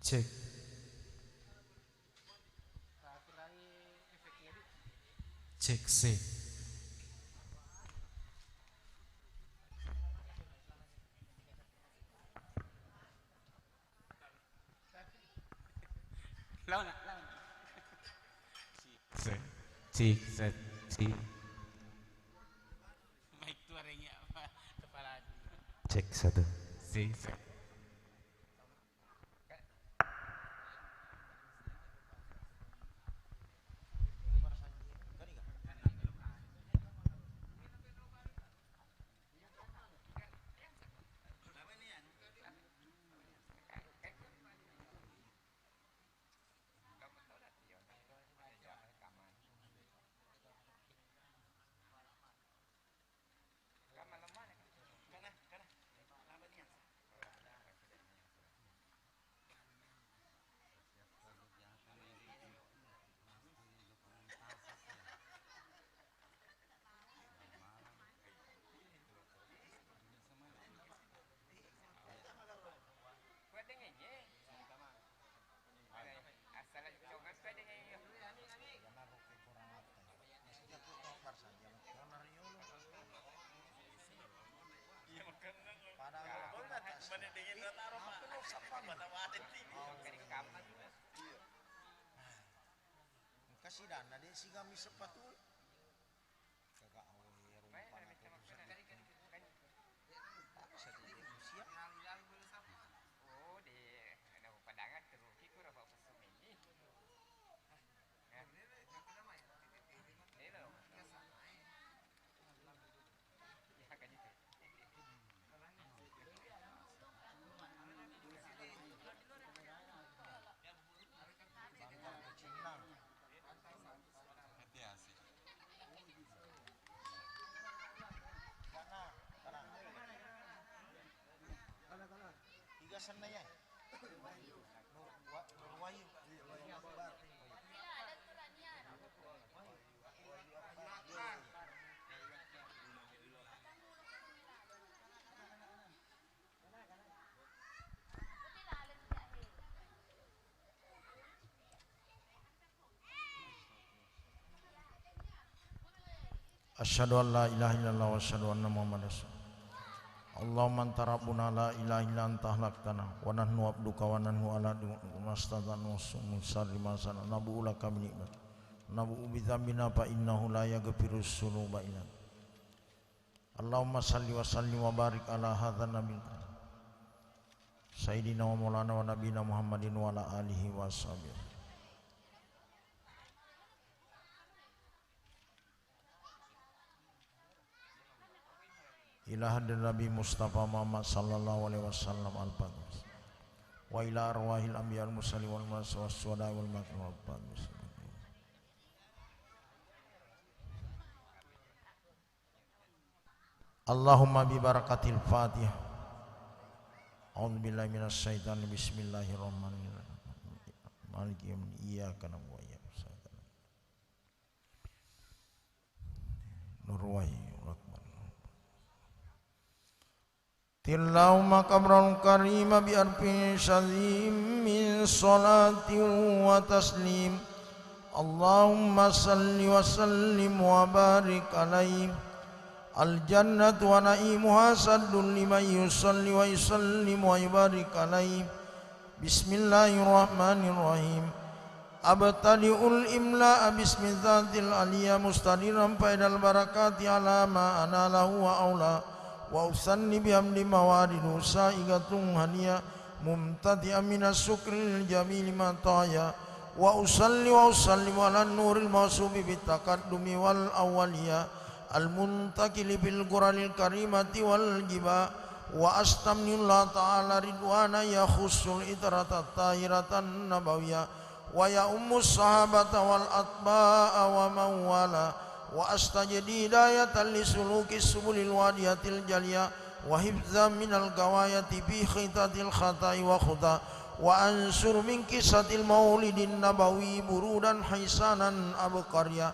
Cek. Cek C. Lawan. Cik, set, cik. Mic suaranya apa? Kepala. Cek satu. Si, set. Kasih dana deh si kami sepatu kagak awe rumah Oh, di ada padangan teruki ku ra bawa pesum ini. tiga sana ya Nurwayu Asyhadu an la ilaha illallah wa asyhadu anna Muhammadar Rasulullah. Allahumma anta rabbuna la ilaha illa anta khalaqtana wa nahnu abduka wa nahnu ala mastadanu min syarri ma sana'na nabu'u laka bi ni'mat nabu'u bi dzambina fa innahu la yaghfiru dzunuba illa anta. Allahumma salli wa sallim wa barik ala hadzal nabi sayyidina wa maulana wa nabiyina Muhammadin wa ala alihi wa sahbihi. Ila hadir Nabi Mustafa Muhammad sallallahu alaihi wasallam al-Fatihah. Wa ila arwahil anbiya wal mursalin wal syuhada wal martyrin. Allahumma bi barakatil Fatihah. A'udzu billahi minasy syaithanir bismillahirrahmanirrahim. Maliki yaumiddin iyyaka na'budu wa iyyaka nasta'in. Nurwahi Allahumma qabran karima bi arfi syazim min salati wa taslim. Allahumma salli wa sallim wa barik alaihi. Al jannatu wa na'imuha saddun liman yusalli wa yusallim wa yubarik alaihi. Bismillahirrahmanirrahim. Abtadi'ul imla'a bismi dzatil aliyah mustadiran faidal barakati ala ma ana lahu wa aula. Wa usanni bihamdi mawaridu sa'igatun haniya mumtadi'an minas syukril jamili mataya wa usalli ala nuril mawsubi bitaqaddumi wal awwaliya al muntakili bil qur'anil karimati wal jiba wa astamnillah ta'ala ridwana ya khusul idratat tahiratan nabawiyah wa ya ummus sahabata wal atba'a wa mawala wa astajidi hidayatan li suluki subulil wadiyatil jaliyah wa hifzan minal gawayati bi khitatil khatai wa khuta wa ansur min kisatil maulidin nabawi burudan haisanan abqarya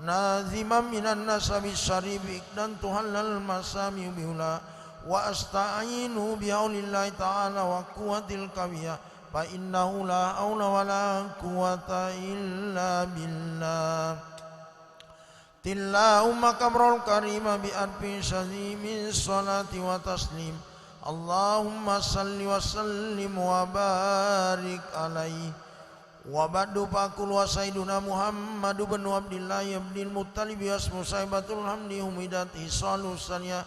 naziman minan nasabi syaribi dan tuhallal masami biula wa asta'inu bihaulillahi ta'ala wa quwwatil qawiyah فإنه لا حول ولا قوة إلا بالله. اللهم كبر الكريم بألف شديد من صلاة وتسليم. اللهم صل وسلم وبارك عليه. وبعد فأقول وسيدنا محمد بن عبد الله بن المطلب واسمه صاحبة الحمد حميدة صالح الثانية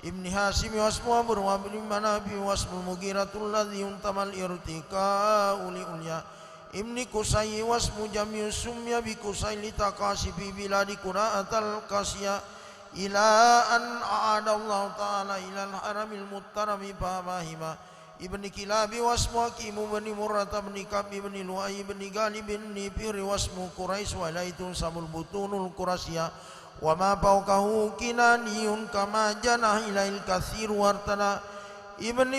ابن هاشم واسمه أبو بن منافع واسمه المغيرة الذي انتمى الارتقاء لأولياء ابن قصي واسمه جميع سمي بقصي لتقاسي في بلاد قراءة القاسية إلى أن أعاد الله تعالى إلى الحرم المحترم فماهما ابن كلاب واسمه حكيم بن مرة بن كعب بن لؤي بن غالب بن فر واسمه قريش وإليه تنسب البطون القرشية وما فوقه كناني كما جنح إليه الكثير وارتنى ابن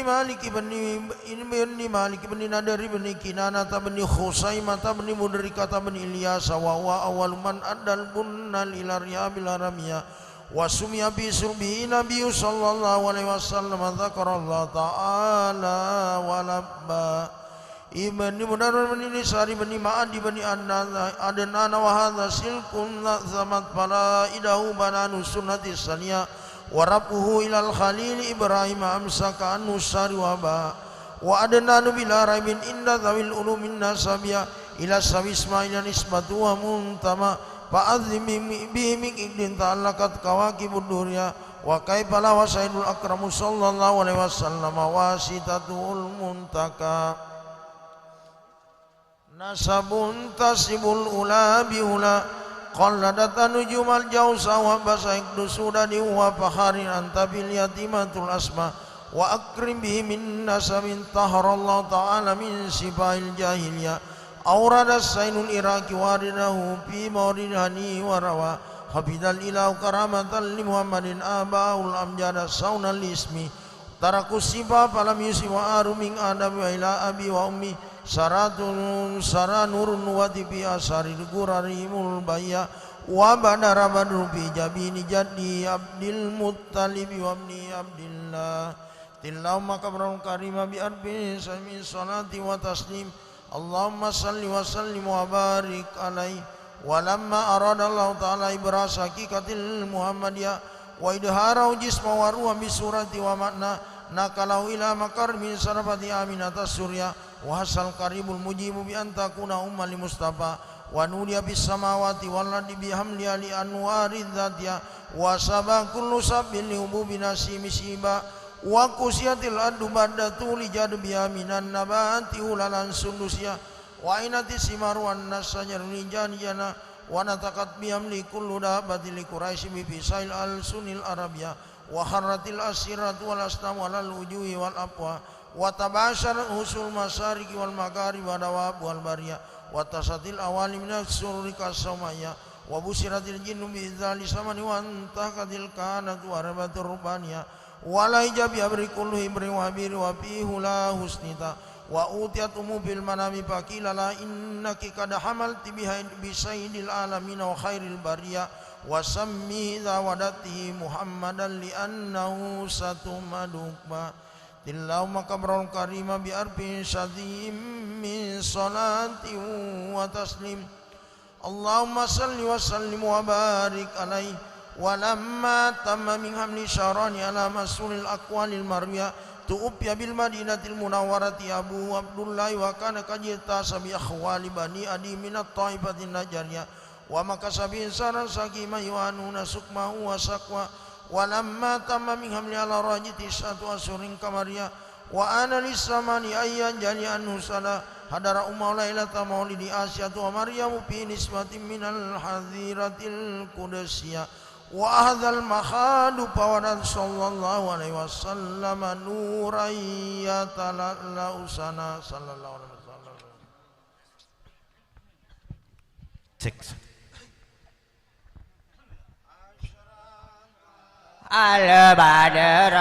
مالك بن نادر بن كنانة بن خصيمة بن مدركة بن إلياس وهو أول من أدى البن إلى رياب الهرمية وسمي بسربه نبي صلى الله عليه وسلم ذكر الله تعالى ولبى ابن مدر بن نسار بن معد بن أدنان وهذا سلك ثمت فرائده بنان السنة الثانية وربه إلى الخليل إبراهيم أمسك عنه السار وباء وأدنان بلا ريب إن ذوي العلوم النسبية إلى السبي إسماعيل نسبة ومنتمى فأذن به من إبن تعلقت كواكب الدنيا وكيف لا وسيد الأكرم صلى الله عليه وسلم واسطته المنتقى نسب تسب الأولى بأولى قلدت نجوم الجوز وبسيك سودان وفخر أنت باليتيمة الأسماء وأكرم به من نسب طهر الله تعالى من سفاه الجاهلية أورد السين العراق وارده في مورد هني وروى حفظ الإله كرامة لمحمد آباء الأمجاد صون الاسم تركوا السفا فلم يسوا وآر من آدم وإلى أبي وأمي سرى نور وتبي أسار القرارهم البيا وبدر بدر في جبين جدي عبد المطلب وابن عبد الله اللهم كبر الكريم بأرب سمي صلاة وتسليم اللهم صل وسلم وبارك عليه ولما أراد الله تعالى إبراز حقيقة المحمدية وإظهاره جسم وروح بسورة ومعنى نقله إلى مقر من سرفة آمنة السورية وحصل قريب المجيب بأن تكون أمة لمصطفى ونودي بالسماوات والأرض بحملها لأنوار ذاتها وسبا كل سب لهبوب نسيم سيبا وكسيت الأرض بعد طول جدبها من النبات هلالا سندسيا وعينت الثمار والنسجر لجانجنا ونطقت بحمل كل دابة لقريش بفصائل ألسن العربية وخرت الأسرة والأصنام على الوجوه والأبواب وتباشر حصول المشارق والمغارب والدواب والبرية وتصت الأوالي من السرور كالسماية وبشرت الجن بإذال السمن وانتهكت الكهنة وربت الربانية ولا إجاب يبري كل إبر وبير وفيه لا حسنتا وأوتيت أم في المنام فقيل لا إنك قد حملت بسيد العالمين وخير البرية وسمي ذا ودته محمدا لأنه ستمدك اللهم كبر الكريم بأرب شديد من صلاة وتسليم اللهم صل وسلم وبارك عليه ولما تم من حمل شهران على مسؤول الأقوال المروية توفي بالمدينة المنورة أبو عبد الله وكان قد اغتاس بأخوال بني أدي من الطائفة النجارية ومكث بإنسان سكيما يوانون سكمه وسقوى ولما تم من حمل على راجل 9 أشهر كمريا وأنا للزمان أيا جلي أنه سلا حضر أم ليلة مولد آسيا ومريم في نسبة من الحذيرة القدسية وهذا المخاد فورد صلى الله عليه وسلم نورا يتلألأ سنا صلى الله عليه وسلم. Cek. Al-Badran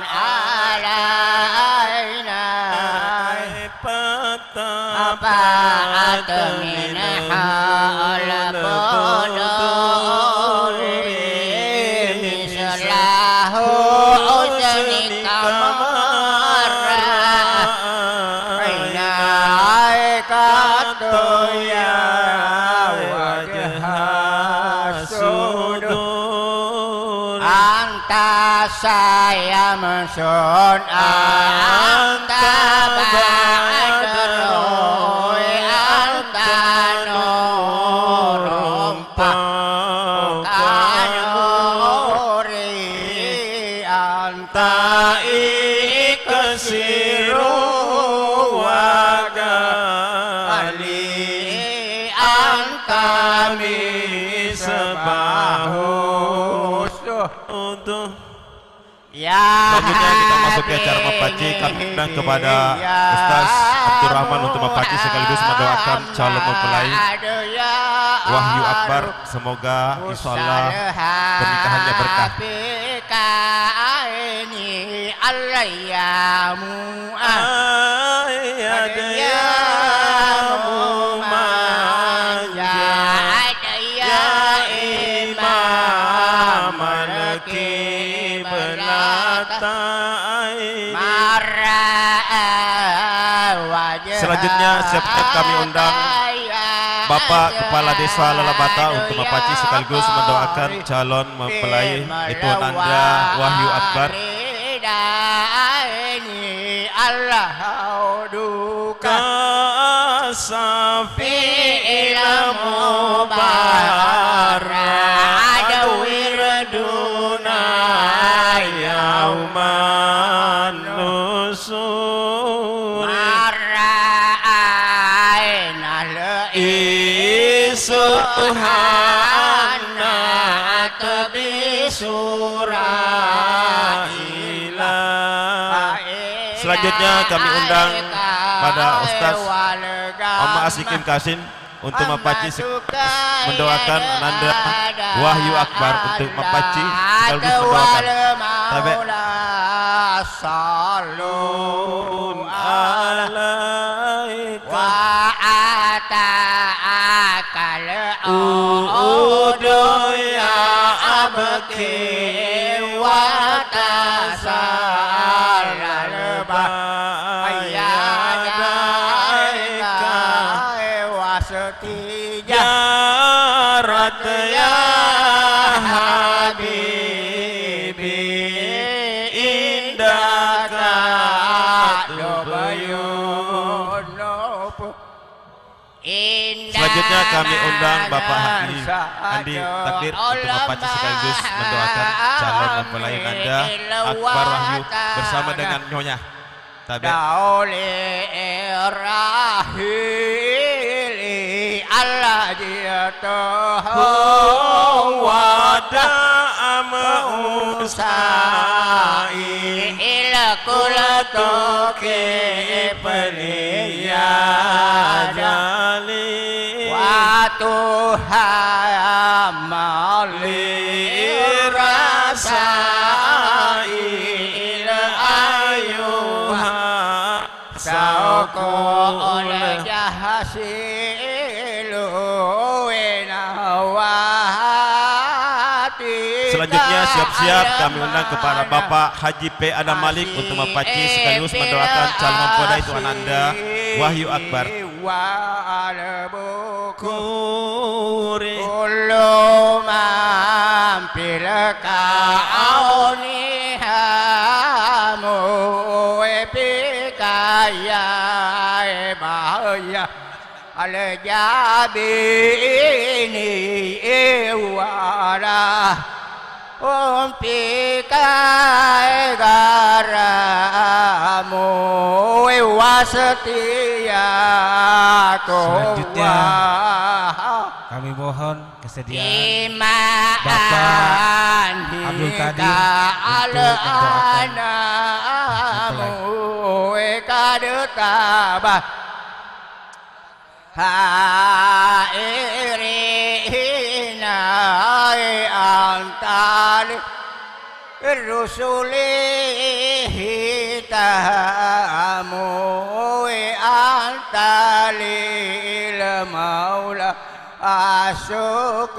alaina Apa'at minha al-quduri Mislahu usni kamarra katoya wajah sudur anta saya mesun anta badroy anta nurum pakanuri anta ikasiru wagali anta misbahus untuk ya. Selanjutnya kita masuk ke acara mempaci. Kami undang kepada Ustaz Abdurrahman untuk mempaci sekaligus mendoakan calon mempelai Wahyu Akbar. Semoga insyaallah pernikahannya berkah. Ini Allayamu ayadayamu manja ya imam Selanjutnya siap-siap kami undang Bapak Kepala Desa Lalabata untuk mempaci sekaligus mendoakan calon mempelai itu Ananda Wahyu Akbar. Allah duka safi ilmu barada wirduna yauman nusur mara'ayna le'isuhana tabisuraila. Selanjutnya kami undang pada Ustaz Oma Asikim Kasin untuk mempaci mendoakan Ananda Wahyu Akbar untuk mempaci sekaligus mendoakan. Tabe. Salun alaika wa ata'akal udu ya abki wa tasallal bayyadaika wasati jarat ya habibi indaka lubayun Selanjutnya kami undang Bapak Haji Andi Takdir untuk mempaci sekaligus mendoakan calon mempelai Ananda Akbar Wahyu bersama dengan nyonya Tabe. Allah jatuh wada usai ilakul toke pelia jali watuha mali rasai ayuha sauko oleh jahasilu wenawati. Selanjutnya siap-siap kami undang kepada Bapak Haji P. Adam Malik untuk mempaci sekaligus mendoakan calon mempelai itu Ananda Wahyu Akbar. Kuri kullu mampir kaunihamu epikaya bahaya al-jabini ewara umpikai garamu ewasetia Selanjutnya kami mohon kesediaan Bapak Abdul Qadir untuk mendoakan hairina antali rusulihi tamu antali maula asyukuri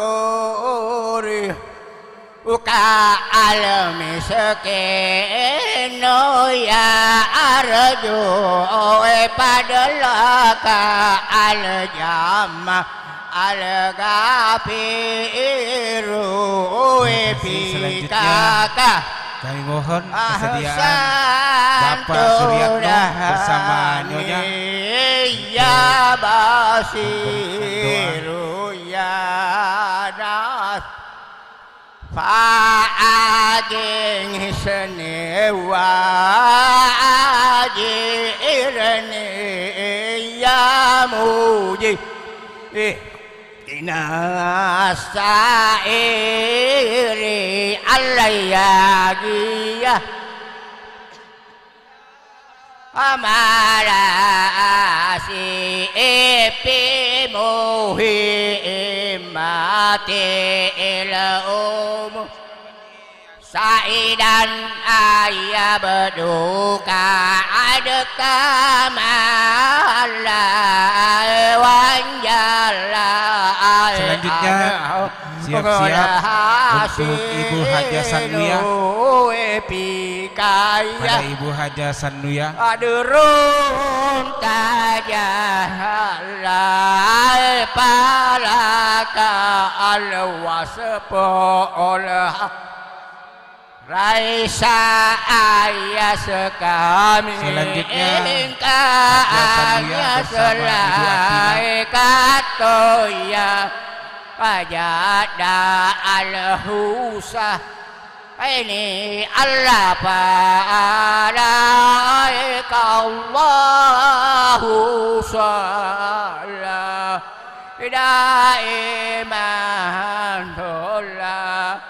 miskin ya arju padalaka al jama al gafiru fikaka kami mohon kesediaan Bapak Suryatno bersama Nyonya ya basiru ya nas fa'aging senewa ajirni ya muji inasairi alayagiyah amarasi ipi muhimmati ilmu saidan ayah berduka adka malai wanjala selanjutnya siap-siap untuk Ibu Haja Sanuya pada Ibu Haja Sanuya adurun tajahalai palaka al-waspolah Raisa ayah sekami selanjutnya ayah selai katoya Pajada al-husah ini Allah paraika Allahu salah daiman dollah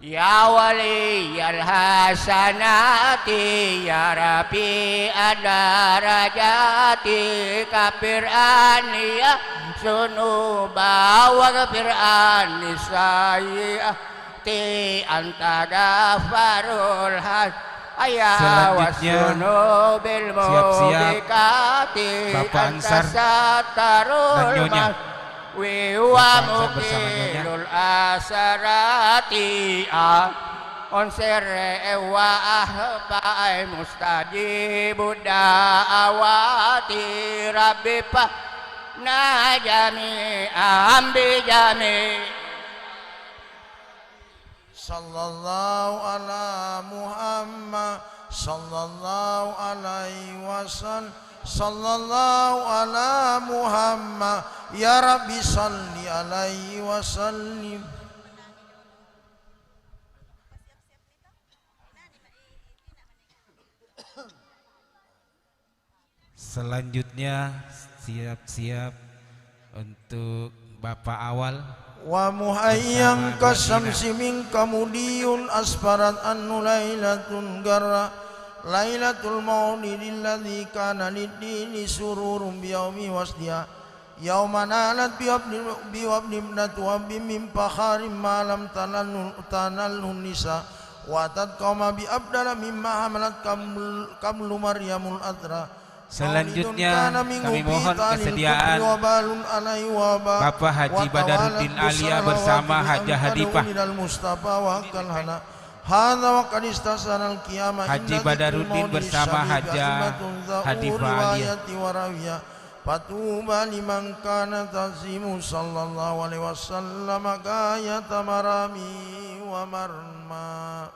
ya waliyal hasanati ya rabi adarajati kafir aniyah sunuba wa kafir anisayati anta gafarul had ayah wasunubil mubikati Bapak Ansar dan Nyonya Wiwa mukilul asarati on sere wa ahbai mustajibud da'awati rabbi pa najami ambi jami sallallahu ala Muhammad sallallahu alaihi wasallam sallallahu ala Muhammad ya Rabbi salli alaihi wasallim. Selanjutnya siap-siap untuk Bapak Awal wa muhayyang kasamsi min kamudiyun asfarat annu lailatun garra lailatul maulidil ladzi kana lid-dini sururun biyaumi wasdiya yauma nalat biwabni ibnatu wabbi min fakharim ma lam tanalun nisa wa tadqama bi abdala mimma hamalat qablu maryamul adra. Selanjutnya kami mohon kesediaan Bapak Haji Badaruddin Alia bersama Hajah Hadifah. Haji Badaruddin bersama Hajah Hadifah Alia. Patuba liman kana tazimu sallallahu alaihi wasallam gayat marami wa marma.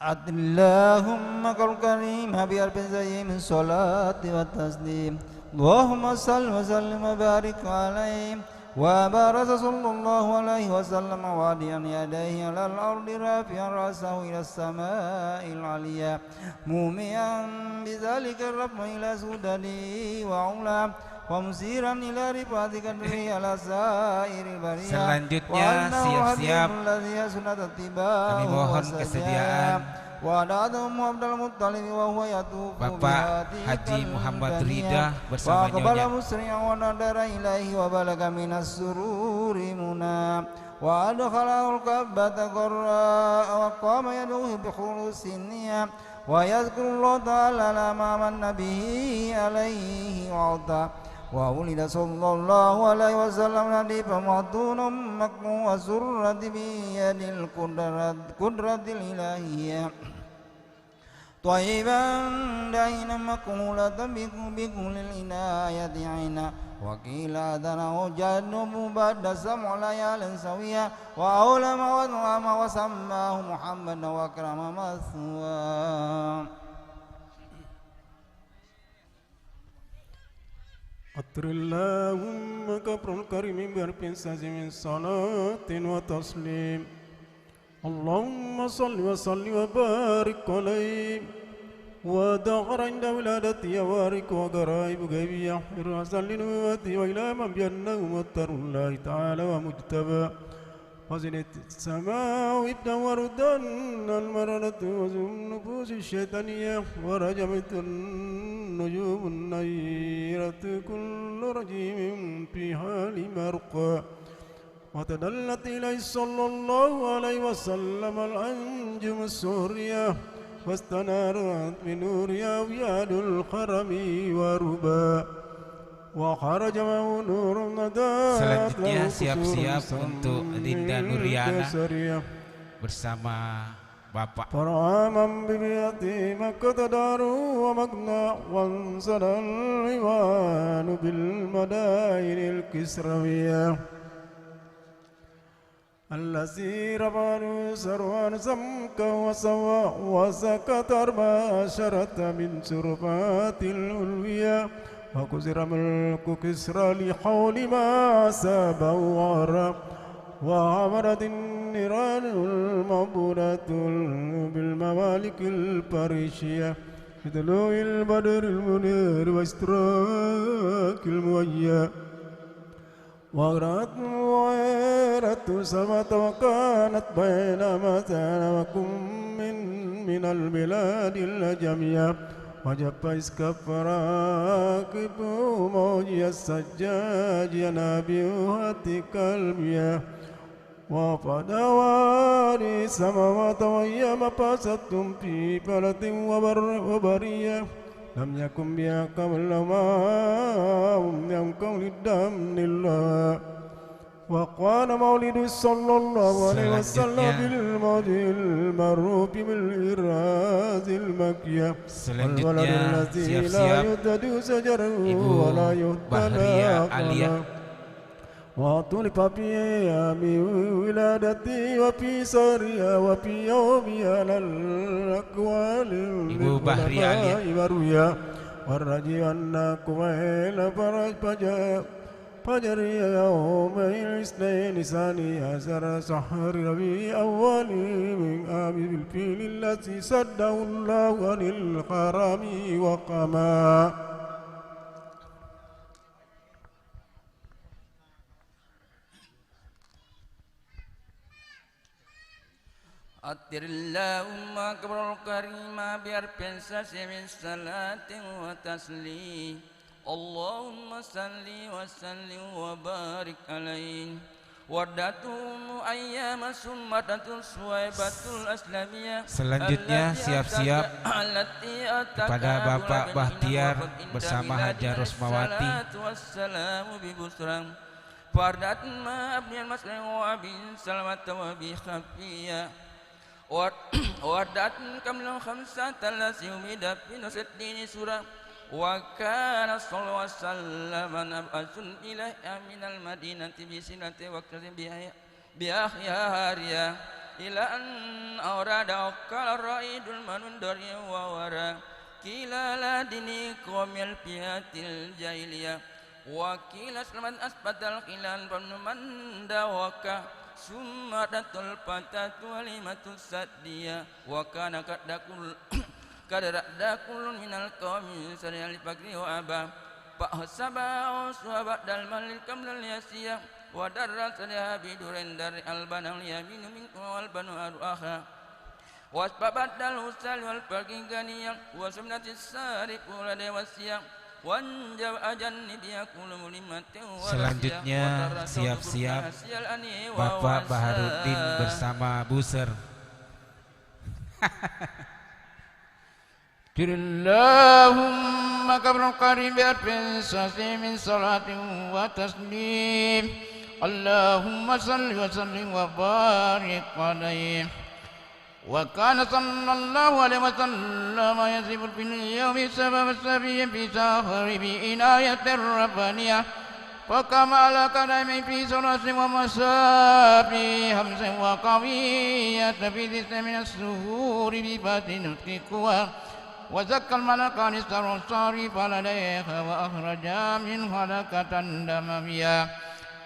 اللهم كن كريم بألف زي من صلاة والتسليم اللهم صل وسلم وبارك عليه وبارك صلى الله عليه وسلم وعليا يديه على الأرض رافعا رأسه إلى السماء العليا موميا بذلك الرب إلى سدده وعلا ومسيرا إلى رفعتك الدنيا على سائر البرية. Selanjutnya siap-siap kami mohon kesediaan Bapak Haji Muhammad Rida bersama Nyonya وأدخله الكعبة قراء وقام يدعوه بخلوص النية ويذكر الله تعالى ما من به عليه وعطى وولد صلى الله عليه وسلم نظيفا مختون مكموم وسرت بيد القدرة الإلهية طيبا دائما مقولة بكل العناية عينا وقيل أدنه جنب بعد سمع ليال سويا وأولم وأنعم وسماه محمد وأكرم مثواه. أطر اللهم كبر الكريم بربنساز من صلاة وتسليم اللهم صل وسلم وبارك عليه ودغر عند ولادتي وارك وقرائب غيبية رأسا لنواتي وإلى من بأنه مطر الله تعالى ومجتبى وزنت السماء ابدا وردن المرنة وزم نفوس الشيطانية ورجمت النجوم النيرة كل رجيم في حال مرقى وتدلت إليه صلى الله عليه وسلم الأنجم السورية واستنارت بنورها أوياد الخرم وربا وخرج معه نور الندى. Selanjutnya siap-siap untuk Dinda Nuriana bersama Bapak. فرعاما ببيئة مكة دار ومقنع وانسل الإيوان بالمدائن الكسروية الذي رفعوا سروان سمك وسوى وسكت 14 من سرفات الألوية وكسر ملك كسرى لحول ما سابه وعرى وعبرت النيران المعبودة بالممالك البريشية بطلوع البدر المنير واشتراك المويا وغرت وغيرت سمت وكانت بين متان وكم من البلاد الجميع وجب إسكف راكب موجي السجاج ينابيها كالمياه وفد واري السماوات وهي مفاستم في فلة وبرية لم يكن بها قبل ما هم كون الدم الله وقال مولد صلى الله عليه وسلم بالموت المعروف بالإراز المكية والولد الذي لا يهتد شجره ولا يهتدى وطلب في أيام ولادتي وفي سريا وفي يومي على الأقوال Ibu Bahria Alia والرجي أنكم إلى فرج فجر يوم الاثنين ثاني عشر شهر ربيع أول من عام بالفيل الذي سده الله عن الحرام وقما. أطر اللهم أكبر الكريم بأربع من صلاة وتسليم اللهم صل وسلم وبارك عليه وداتهم أيام سمة سويبة الأسلامية. Selanjutnya siap-siap kepada Bapak Bahtiar bersama Hajar Rosmawati. Fardat ma abniyal mas'al wa bin salamat wa bi khafiya wadat kamlan khamsatan la siumida fi nasaddini surah wa kana sallallahu alaihi wasallam nab'atsun ila aminal madinati bi sinati waqtin bi ahyariya ila an awrada qala raidul manundari wa wara kila la dini qawmil fiatil jahiliyah wakil selamat asbatal khilan panuman dawaka sumadatul patatu alimatul saddiya wa kana kadakul kadakul minal qawmi sariyal fakri wa aba fa hasaba sahabat dal malil kamlal yasiyah wa darra sadabi duren dari albanal yamin min wal banu aruha wasbabat dal usal wal fakri ganiyah wa sunnatis sarif wa dewasiyah. Selanjutnya siap-siap Bapak Baharudin bersama Buser. اللهم قبل القريب بألف من صلاة وتسليم اللهم صل وسلم وبارك عليه وكان صلى الله عليه وسلم يزف في اليوم سبب السبي في سفر بإناية الربانية فكما على كلام في ثلاث ومسابي همس وقوية في ذس من السهور بباطن التقوى وزكى الملكان السرصار فلديها وأخرج من خلقة دموية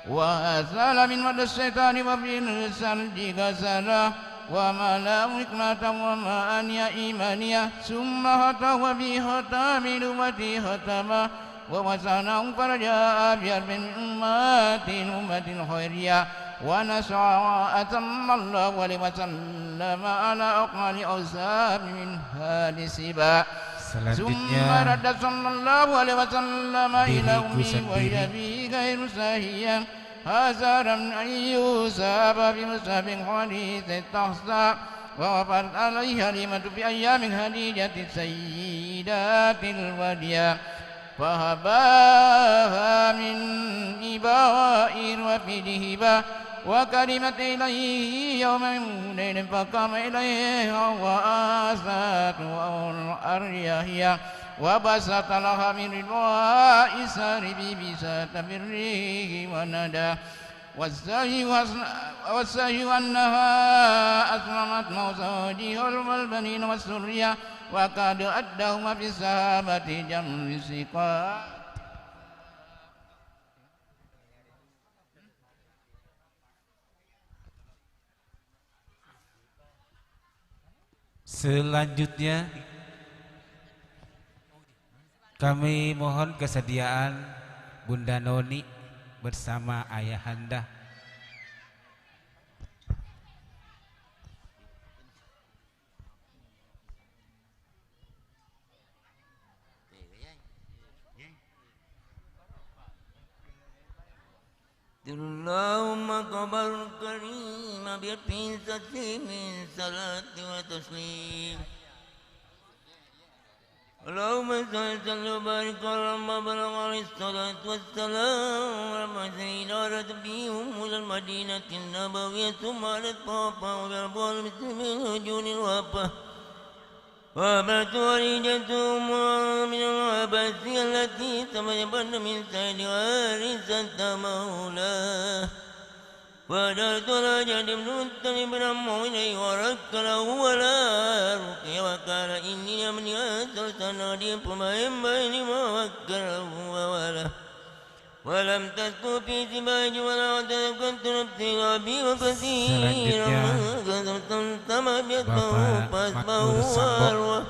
وأزال من مد الشيطان وفي الثلج غسلا وملا حكمة ومعانية إيمانية ثم هتى وفي ختام نبوته ختما ووسناه فرجاء بأرب من أمة خيرية ونسعى أتم الله عليه وسلم على أقمال أوساب من هذه السباع ثم رد صلى الله عليه وسلم إلى أمي وإلى أبي غير ساهيا هذا من أن يوسف بمصحف حديث التحصى ووفت عليها لمة في أيام خديجة السيدات الوديا فهباها من إبائر وفيه هبا وكلمت إليه يوم هنين فقام إليها وآساته الأرياهية وبسط لها من رضواء سارب بسات بالريح وندى والسهي أنها أسلمت موسى والبنين والسرية وقد أدهما في السحابة جمع السقاء Selanjutnya kami mohon kesediaan Bunda Noni bersama Ayahanda. اللهم قبل الكريم بقصة من صلاة وتسليم اللهم صل وبارك على ما بلغ عليه الصلاة والسلام ولما سيدنا بهم إلى المدينة النبوية ثم على الطوفة وبربوع المسلمين هجون الوفاة وأبرت وليدتهم من العباسية التي تميبن من سيد وارثة مولاه فدرت على جد بن مطلب رمه إليه ورك له ولا رقي وقال إني من أسر سنادي فما ينبغي لما وكره ووله ولم تسكو في سباج ولا تذكرت نفسي وأبي وكثيرا كذبت سما بيته فاسمه وأروى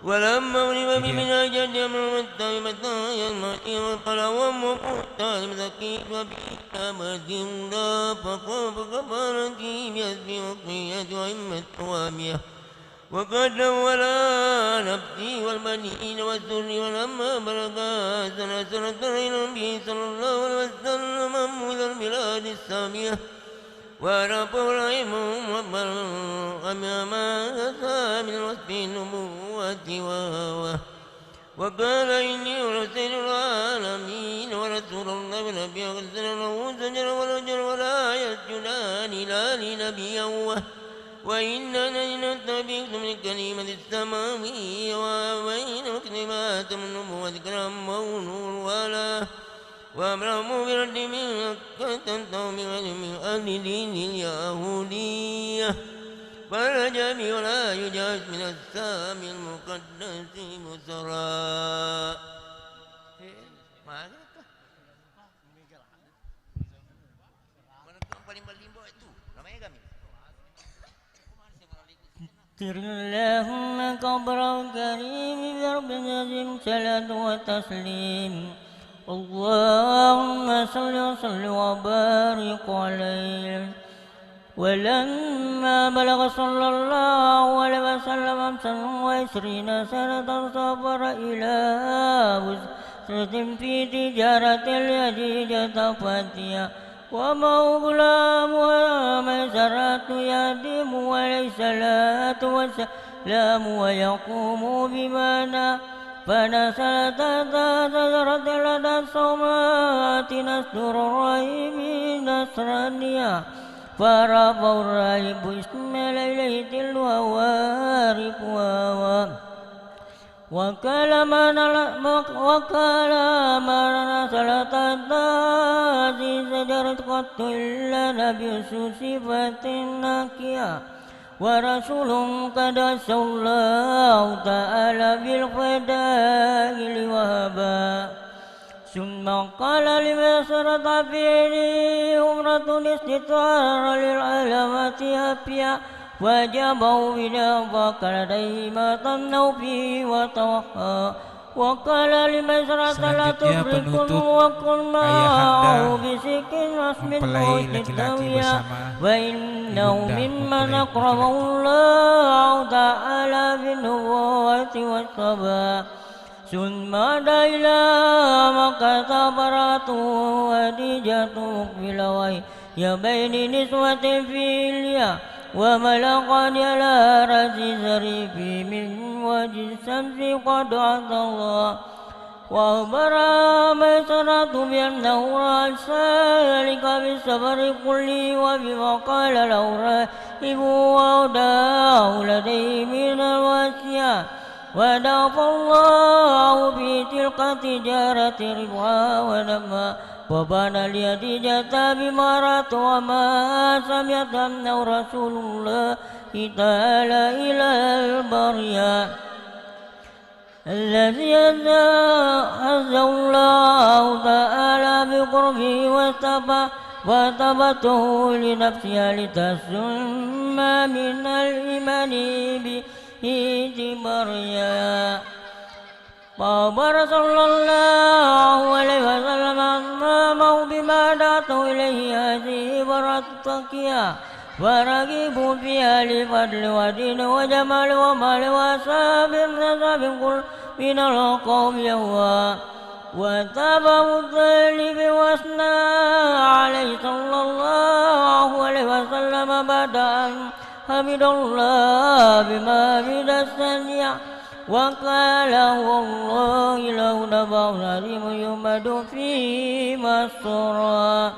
ولما ولم بمن أجد أمر متهمة يلمئي والقلوى ومقتال ذكي وبإكامة لا فقوم كفارتي بيسبي وقية وإمة وامية وقد ولا نفسي والبنين والسر ولما بلغا سنة إلى النبي صلى الله عليه وسلم إلى البلاد السامية ورب رحمهم أمام من وصف النبوة وهوى وقال إني رسول العالمين ورسول الله ونبي أغسل له سجر والأجر ولا يسجدان لا لنبي وإننا نتبعكم من كلمة السماوية وبين كلمات النبوة كرام ونور ولا وأمرهم برد من مكة من أهل دين اليهودية فرجع بي ولا يجاز من السام المقدس مسرا اللهم قبر الكريم برب نزم صلاة وتسليم اللهم صل وسلم وبارك عليه ولما بلغ صلى الله عليه وسلم 25 سنة سافر إلى بسرة في تجارة اليديدة فتيا ومعه غلام وميسرة يتيم عليه الصلاة لام ويقوم بمعنى فنزل تحت شجرة لدى الصومات نسر الرحيم نصرانيا فرفع الراهب إسماعيل إليه تلو وارق وقال ما نزل تحت هذه شجرة قط إلا نبي صفة ناكية ورسول قد أرسل الله تعالى بالفضائل وهبا ثم قال لما سرت فيه أمرة استطار للعلامة أبيا فجابوا بنا فقال لديه ما تمنوا فيه وتوخى وقال لما سرت لا تفرقون وقل معه بسكن واسم الموت التوية فإنه ممن أقربه الله تعالى بالنبوة والصبا ثم عاد إلى مكة برأته خديجة مقبلة وهي بين نسوة في إليا وملقني على رأس زريفي من وجه الشمس قد عد الله وأخبر ميسرة بأنه رأى ذلك بالسفر كله وبما قال له راهب وأوداه لديه من الوصية ودافع الله في تلك تجارة ربحا ونما وبان لخديجة بما رأت وما سمعت أنه رسول الله تعالى إلى البرية الذي عز الله تعالى بقربه وثبته لنفسها لتسم من الإيمان به بريا فأخبر صلى الله عليه وسلم أمامه بما دعته إليه هذه برة التقية فرغبوا فيها لفضل ودين وجمال ومال وأصحاب نسب كل من القوم يهوى وتابع الظالم وأثنى عليه صلى الله عليه وسلم بعد أن حمد الله بما حمد الثانية وقال والله لو نبأ عظيم يمد في مسرا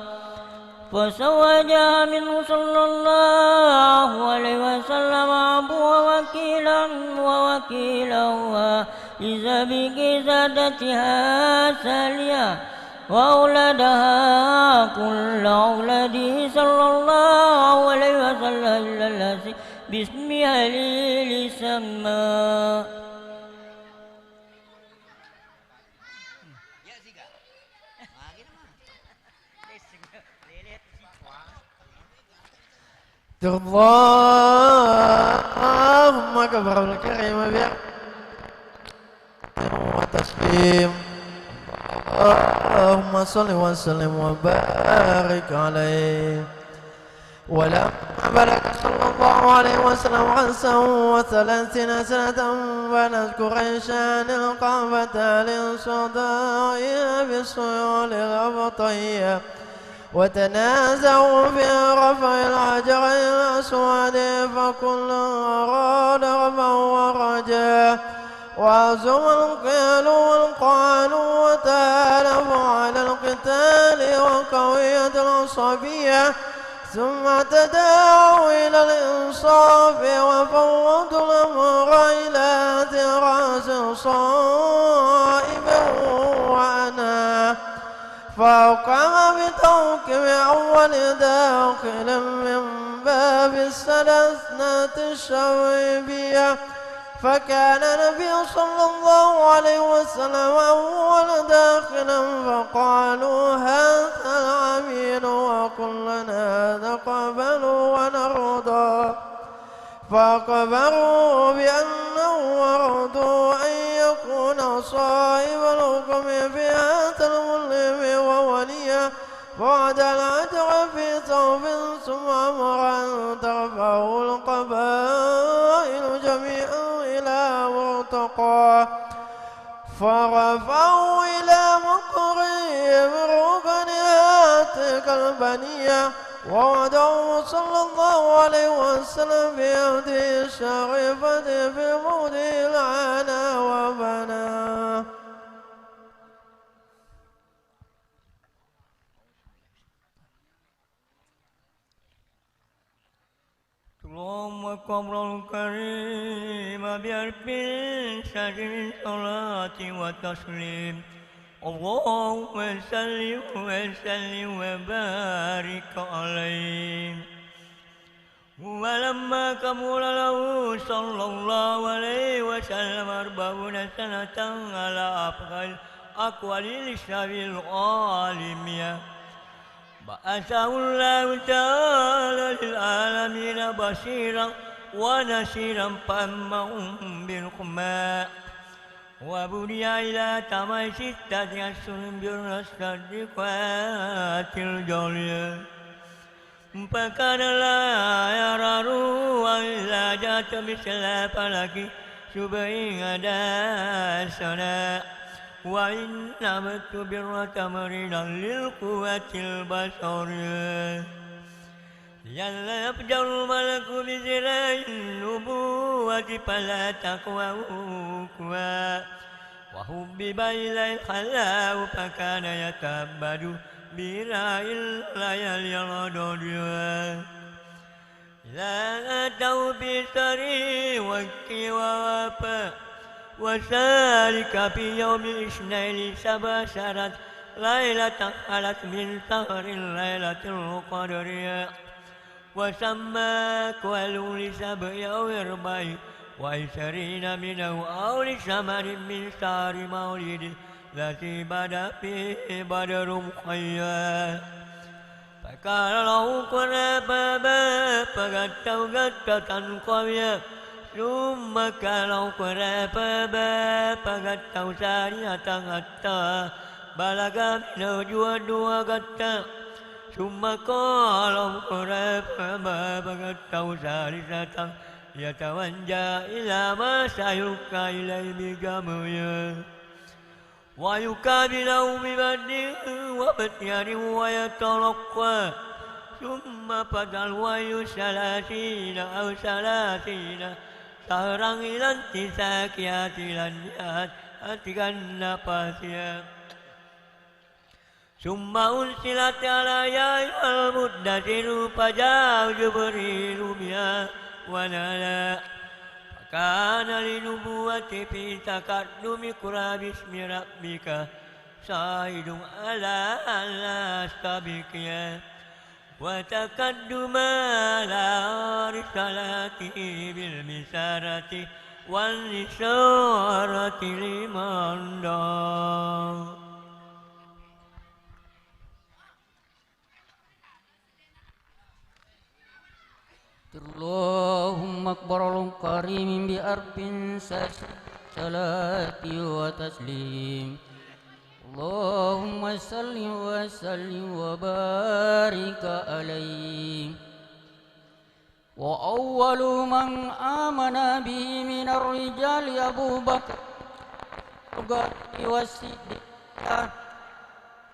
فزوجها منه صلى الله عليه وسلم أبوه ووكيلا لسبيك زادتها سالية وأولادها كل أولاده صلى الله عليه وسلم إلا الذي باسمها لسمى اللهم كبر الكريم وتسليم اللهم صل وسلم وبارك عليه ولما بلغ صلى الله عليه وسلم 35 سنة فنذكر شان القافة للصداء بالسيول الأبطية وتنازعوا في رفع الحجر الأسود فكل أراد رفعه ورجاه وعزم القيل والقال وتالفوا على القتال وقوية العصبية ثم تداعوا إلى الإنصاف وفوضوا الأمر إلى راس صائب وأنا فأقام بتوكب أول داخل من باب الثلاثنة الشويبية فكان النبي صلى الله عليه وسلم أول داخلا فقالوا هذا العميل وكلنا نقبل ونرضى فأخبروا بأنه أرادوا أن يكون صاحب الحكم في هذا المسلم ووليه بعد الأجر في ثوب ثم أمر أن ترفعه القبائل جميعا إلى مرتقى فرفعوا إلى مقرهم ركنها تلك البنية ووضعوا صلى الله عليه وسلم بيده الشريف الفتح في موضع العنا وفنا اللهم قبر الكريم بألف سجن صلاة وتسليم اللهم صل وسلم وبارك عليه ولما كمل له صلى الله عليه وسلم 40 سنة على أفضل أقوال الإسلام العالمية بعثه الله تعالى للعالمين بشيرا ونشيرا فأمهم بالقماء وبني إلى تمام 6 أشهر بالصدقات الجلية فكان لا يرى روحا إلا جاءت مثل فلك شبه غداسنا وإن نبت برة مريضا للقوة البصرية يلا يبدأ الملك بزراع النبوة فلا تقوى وحبب إليه الخلاء فكان يتعبد براء الليالي الرضوية لا أتوا بسري وكي ووفى وذلك في يوم 17 ليلة خلت من شهر ليلة القدر وسمى كل لسبع أو 24 منه أو لثمر من شهر مولد التي بدا فيه بدر مخيا فقال له قرابا فقدته قدة قوية ثم قالوا قرابا فقدته سارية حتى بلغ منه جود وقدة ثم قالوا قرابا فقدته ثالثة يتوجه إلى ما سيلقى إليه بجمعه ويقابله ببدء وبطيان ويترقى ثم فضل وي 30 أو 30 شهرا إلى انتساكها لنيات أتقى النفاسية ثم أرسلت على يا المدثر فجاء جبريل بها ونادى كان لنبوة في تقدم قرى باسم ربك شاهد على ألا سبكيا وتقدم على رسالته بالبشارة والإشارة لمن دعا اللهم أكبر الكريم بأرب صلاة وتسليم اللهم صل وسلم وبارك عليه وأول من آمن به من الرجال أبو بكر والصديق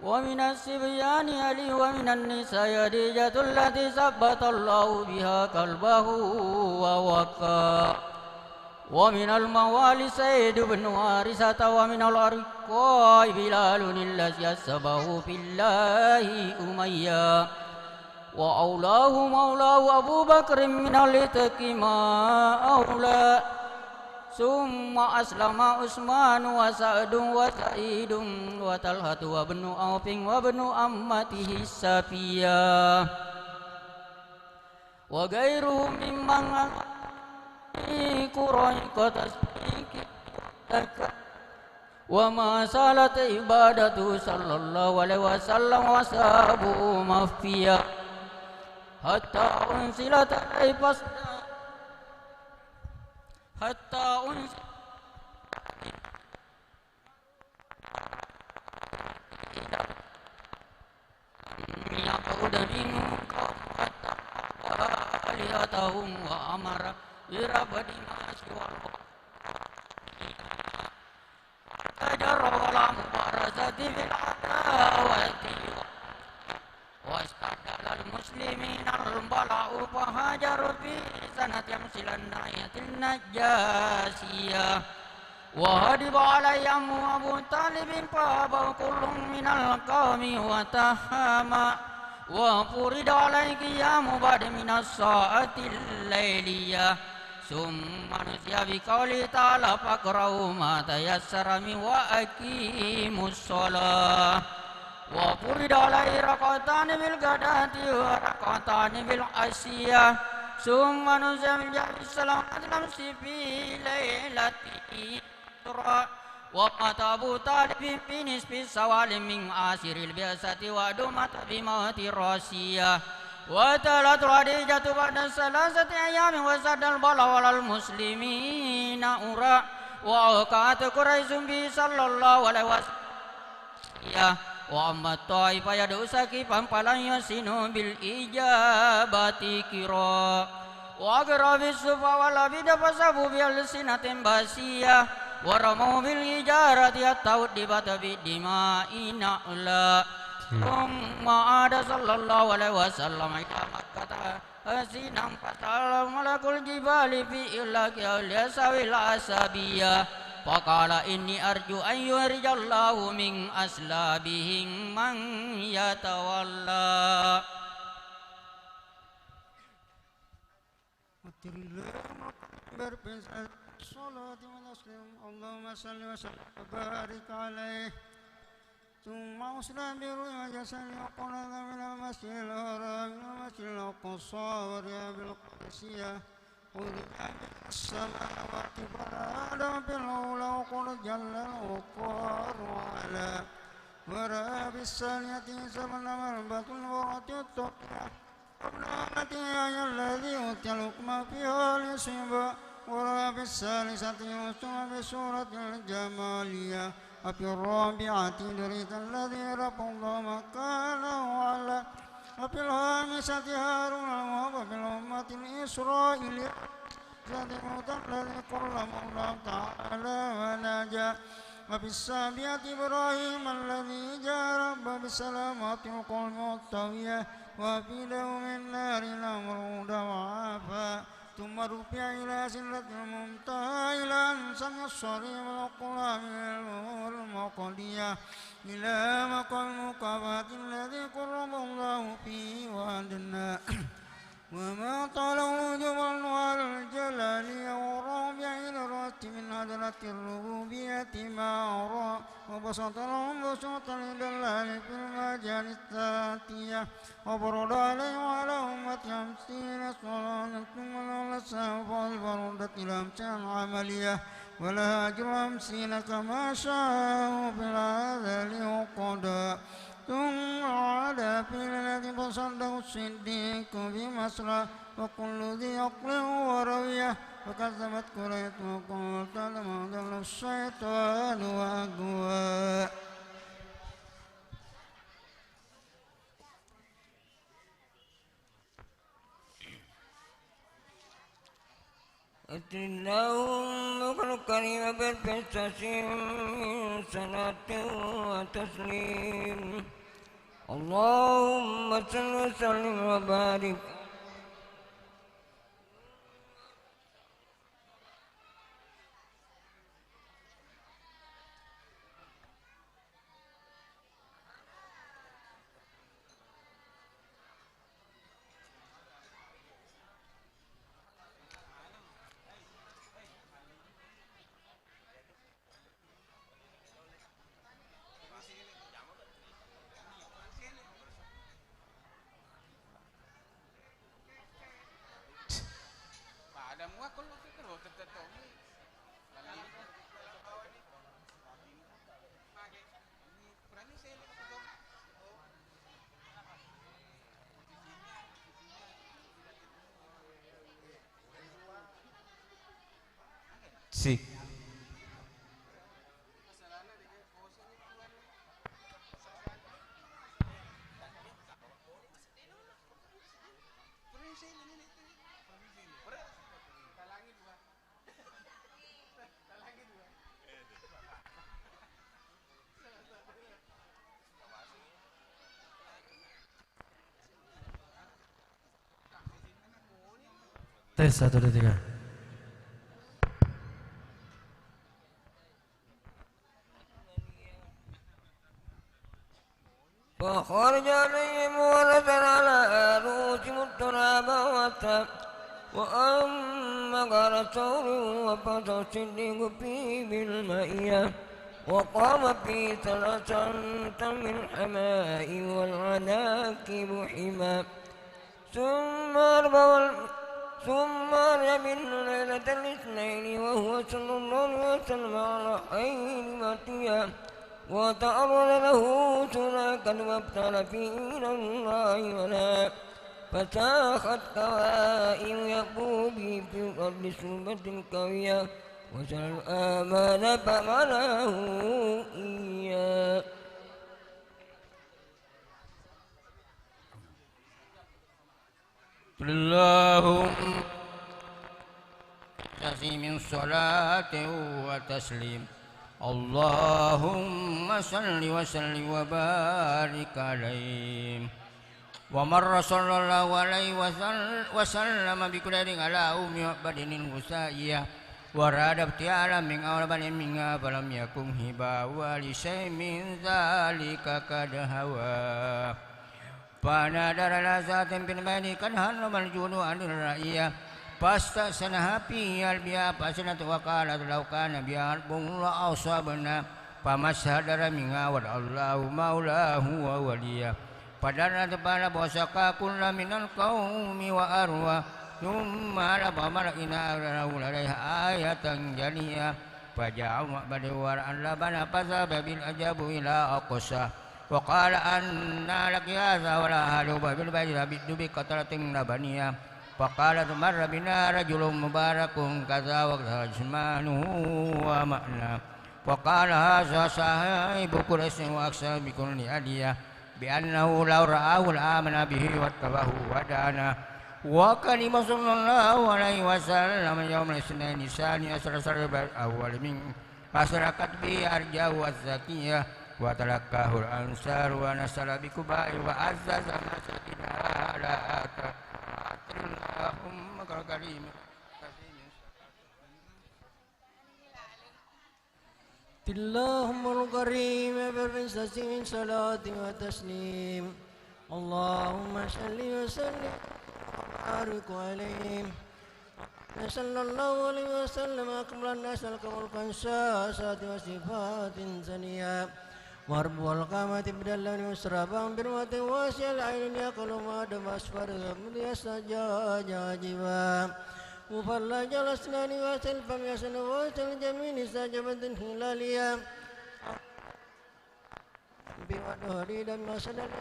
ومن الصبيان علي ومن النساء خديجة التي ثبت الله بها قلبه ووقى ومن الموالي سيد بن حارثة ومن الأرقاء بلال الذي أسبه في الله أمية وأولاه مولاه أبو بكر من الإتق ما أولى ثم أسلم عثمان وسعد وسعيد وطلحة وابن عوف وابن أمته الصفية وغيرهم ممن قريق تسبيك وما زالت عبادته صلى الله عليه وسلم وصحبه مخفية حتى أنزلت عليه حتى أنزل يقود منكم حتى آلهتهم وأمر برفض ما سوى الله تجر ولا مبارزة في العداوة واستبدل المسلمين المسلمين البلاء فهاجروا في سنة يمثل الناية النجاسية وهرب عليهم أبو طالب فأبوا كل من القوم وتهاما وفرض عليه قيام بعد من الساعة الليلية ثم نسي بقوله تعالى فاقرأوا ما تيسر من وأقيموا الصلاة وفرض عليه ركعتان بالغداة وركعتان بالعشية ثم نزل بالصلاة الأمس في ليلة الإسراء ومات أبو طالب في نصف السوال من عاشر البعثة ودمت بموت الراسية وتلت خديجة بعد 3 أيام وسد البلاء على المسلمين أورا وأوقعت قريش به صلى الله عليه وسلم وأما الطائفة يدعو سكيفا فلن يسنوا بالإجابة كرا وأقرأ بالصفا والعبيد فسبوا بألسنة باسية ورموا بالحجارة حتى أدبت بالدماء نعلا ثم عاد صلى الله عليه وسلم إلى مكة حسينا فتعالى ملك الجبال في إلاك اليساوي العسابية فقال إني أرجو أن يخرج الله من أسلابهم من يتولى الصلاة والسلام اللهم صل وسلم وبارك عليه ثم أسلم برؤيا جسد يقول من المسجد الحرام إلى المسجد الأقصى ورياض القدسية وذكر السماوات فنادى بالأولى وقل جل الغفار وعلا ورأى بالثانية سبن مربة الورة التقية وابنامتي يا الذي أوتي الحكم فيها ليصيبا ورأى بالثالثة يوسف بسورة الجمالية وفي الرابعة دريت الذي رفض مكانه على وفي الخامسة هارون وهو في الأمة الإسرائيلية موت الذي كلم الله تعالى ونجا وفي السابعة إبراهيم الذي جاء رب بسلامة القلب والطوية وفي دوم النار الأمر وعافى ثم رفع إلى سدرة المنتهى إلى أن سمع الصريم والقرآن المقضية إلى مقام المكافأة الذي قرب الله فيه وأدنى وما طاله جبل على الجلال والرابع إلى الرات من هدرة الربوبية ما أرى وبسط لهم بسوطا لله في المجال التاتية وبرد عليه وعلى أمة 50 صلاة ثم للسلام فالبردة الأمثال عملية ولا أجر 50 كما شاء في العذل وقضى ثم عاد في الذي فصده الصديق بمسرى وكل ذي عقل وروية فكذبت قريش وقالت لما ضل الشيطان وأغوى اللهم الكريم بالقصص من صلاة وتسليم اللهم صل وسلم وبارك Sik. Tes 1, 2, 3. فخرج عليهم ونزل على رؤوسهم التراب وأما قال ثور وفتح الصديق فيه بالمائية وقام في 3 من الحماء والعناكب حما ثم من ليلة الاثنين وهو صلى الله عليه وسلم على حين ماتيا وتعرض له سراكا وابتل فيه إلى الله ولا فساخت كوائم يقوم في الأرض سلبة قوية وسأل الآمان فمنعه إياه اللهم من صلاة وتسليم اللهم صل وسلم وبارك عليه ومر صلى الله عليه وسلم بكل على أم بدن الوسائية وراد ابتعالا من أول بل منها فلم يكن هبا ولشيء من ذلك قد هوى فنادر على ذات بالبين قد هرم الجود عن الرأية فاستأسنها في البيع فأسنت وقالت لو كان بها حرب لأصابنا فمسهدر منها والله مولاه ووليه فدرت فلبسقا كل من القوم وأروى ثم لب مرئنا له لديها آية جلية فجاء مأبد ورأى لبن فذهب بالأجاب إلى أقصى وقال أنى لك هذا ولا هلوب بالبيت بالدب قطرة لبنية فقالت مر بنا رجل مبارك كذا وكذا جسمانه ومعنى وقال هذا صاحب قريش وأقسم بكل أدية بأنه لو رآه لآمن به واتبعه ودانا وكلمة صلى الله عليه وسلم يوم الاثنين الثاني عشر ربيع الأول من أشرقت به أرجاه الزكية وتلقاه الأنصار ونزل بكباء وعزز مسجدنا على اللهم كريم اللهم الكريم بالرزق من صلاة وتسليم اللهم صل وسلم وبارك عليه صلى الله عليه وسلم أكمل الناس الكمال ساسات وصفات ثانية ورب والقامة بدل وسرابا برمة واسع العين يقل ما دم أسفر من يسجى جاجبا مفرج الأسنان واسل فم يسن واسل جميل سجبة هلالية بوضوء دم سدد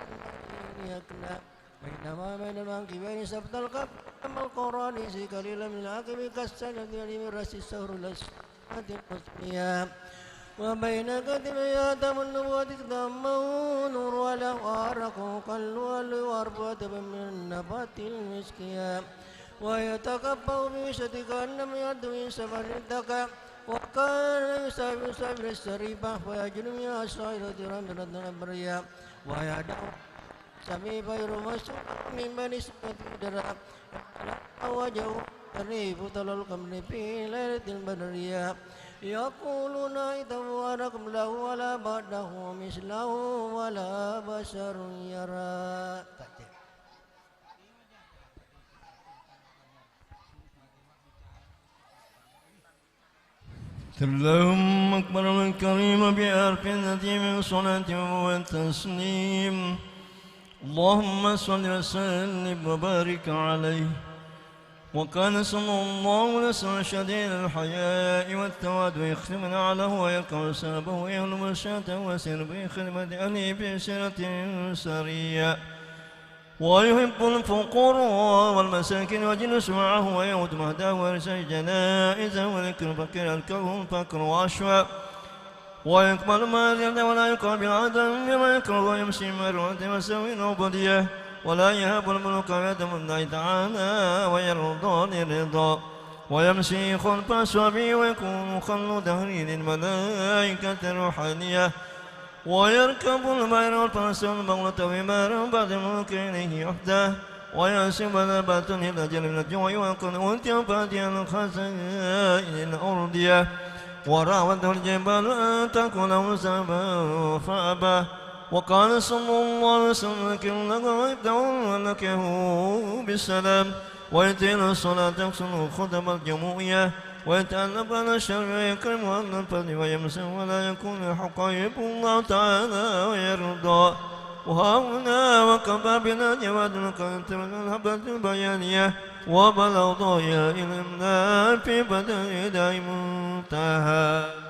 يكنا بينما بين المنكبين سبت القبر أما القرآن سكليل من العقب كالسنة من رأس السهر الأسنة المسمية وبين كتبي آدم النبوة تدمه نور وله وارق قل واربوة من النبات المسكية ويتكبه بوشة كأنم يد من سفر الدكا وكان يسافر السريبة ويجن من أسائر رمضان البرية ويدعو سمي غير مسؤول من بني سمت درا وجهه قريب طلع القمر في ليلة البدرية يقولون إذا ورقم له ولا بعده مثله ولا بشر يرى اللهم أكبر الكريم بأرف من صلاة وتسليم اللهم صل وسلم وبارك عليه وكان صلى الله عليه وسلم شديد الحياء والتواد يختم عليه ويركع سابه ويهلم الشاة ويسير بخدمة أهله بسيرة سرية ويحب الفقر والمساكين ويجلس معه ويعود مهداه ويرسل جنائزه وذكر فكر الكره الفقر وأشوى ويقبل ما يرد ولا يقع بالعدم بما يكره ويمشي مرة مساوي عبودية ولا يهاب الملك يدم الله تعالى ويرضى للرضا ويمشي خلف أسوابه ويكون خل دهري للملائكة الروحانية ويركب البير والفرس والبغلة ومار بعد الملك إليه وحده ويحسب نبات إلى جل الجوع وقد أوتي فاتحا الخزائن الأرضية وراوته الجبال أن تكون سبا فأبى وقال صلى الله عليه وسلم لك ولكه بالسلام ويتين الصلاة يقصر خطب الجموعية ويتألف على الشر ويكرم على الفضل ويمسح ولا يكون حقا يحب الله تعالى ويرضى وهاهنا وكفى بنا جواد القنط والهبة البيانية وبلغ ضياء الإملاء في بدء دائم منتهى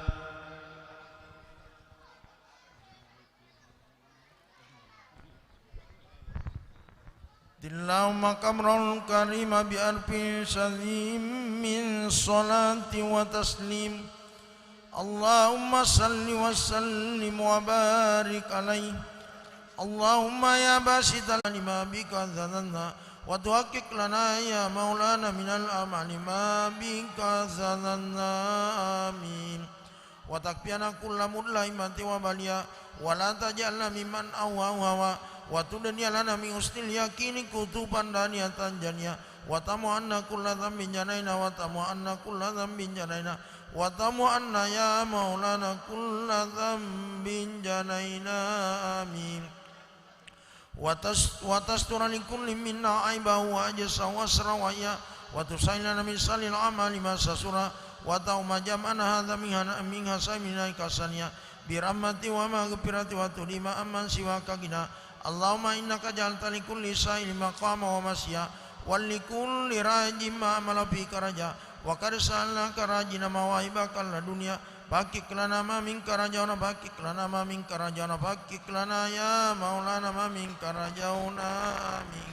اللهم كمر الكريم بألف سليم من صلاة وتسليم اللهم صل وسلم وبارك عليه اللهم يا باسط لما بك ذننا وتحقق لنا يا مولانا من الأمل ما بك ذننا آمين وتكفينا كل مظلمة وبليا ولا تجعلنا ممن أوى وتدني لنا من حسن اليقين كتبا دانية جانية وتمو أن كل ذنب جنينا وتمو أن كل ذنب جنينا وتمو أن يا مولانا كل ذنب جنينا آمين وتستر لكل منا عيبه وأجسه وأسره وإياه وتسهلنا من سهل العمل ما سسره وتوم جمعنا هذا من حسابنا كسانيا برحمتي ومغفرتي وتديم أمن سواك غنى اللهم إنك جعلت لكل سائل مقام ومسيا ولكل راج ما عمل فيك رجاء وقد سألناك راجنا مواهبك لدنيا بكك لنا ما منك رجاؤنا بكك لنا ما منك رجاؤنا بكك لنا يا مولانا ما منك رجاؤنا آمين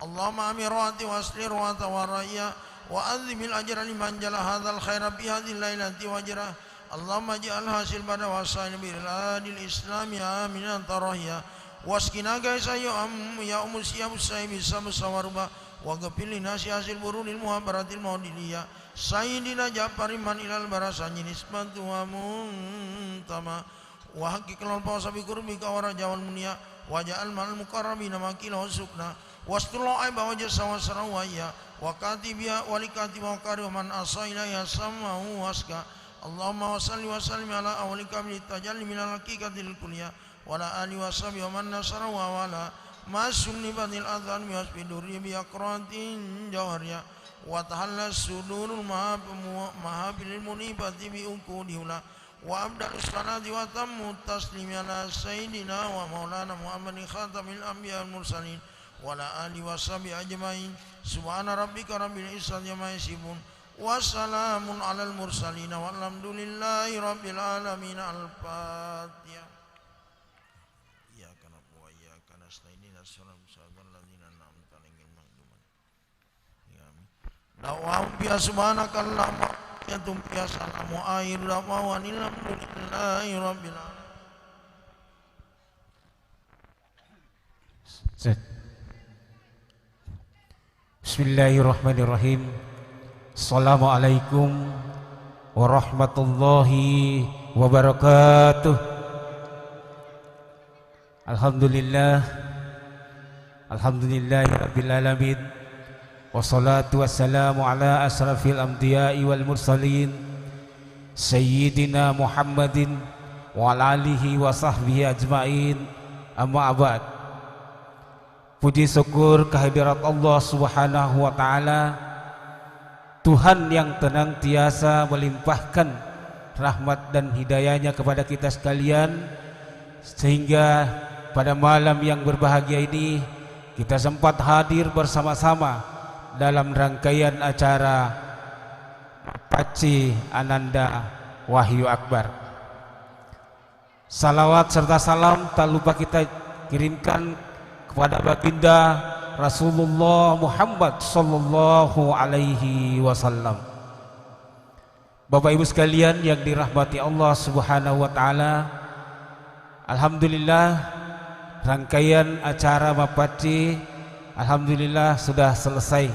اللهم أمر رواتي وأصل رواتي ورأيا وأذم الأجر لمن جل هذا الخير بهذه الليلة وجرة اللهم اجعل حاصل بنا وسائل بلاد الإسلام آمين أنت رهيا واسقنا غيثا يا أم السياب السيب السم السواربا وغفر لنا حاصل برون المحبرات المودلية سيدنا جعفر من إلى البراسان نسبة ومنتما وحقق الفوز بقربك ورجاء المنيا وجعل مع المقربين مكيلا وسكنا واستر عيب وجس وسرا ويا وكاتبها ولكاتب وقارئ ومن أصى إليها سمعه واسكا اللهم وصل وسلم على أولك بالتجلي من الحقيقة الكلية وعلى آله وصحبه ومن نصر وعلى ما سنبت الأذان بحسب دري بأقرات جوهرية وتحلى الصدور المحافل المنيبة بأكودهلا وأبدأ الصلاة وتم التسليم على سيدنا ومولانا محمد خاتم الأنبياء والمرسلين وعلى آله وصحبه أجمعين سبحان ربك رب العزة عما يصفون وسلام على المرسلين والحمد لله رب العالمين الفاتحة إياك نعبد وإياك نستعين الصراط الذين أنعمت عليهم دعواهم فيها سبحانك اللهم وتحيتهم فيها سلام وآخر دعواهم أن الحمد لله رب العالمين. Bismillahirrahmanirrahim. Assalamualaikum warahmatullahi wabarakatuh. Alhamdulillahirabbil alamin. Wassalatu wassalamu ala asrafil anbiya'i wal mursalin sayyidina Muhammadin wa ala alihi wa sahbihi ajmain. Amma ba'd. Puji syukur kehadirat Allah Subhanahu wa taala, Tuhan yang senantiasa melimpahkan rahmat dan hidayahnya kepada kita sekalian, sehingga pada malam yang berbahagia ini kita sempat hadir bersama-sama dalam rangkaian acara Paci Ananda Wahyu Akbar. Salawat serta salam tak lupa kita kirimkan kepada baginda Rasulullah Muhammad sallallahu alaihi wasallam. Bapak Ibu sekalian yang dirahmati Allah Subhanahu wa taala, alhamdulillah rangkaian acara Mapaci alhamdulillah sudah selesai.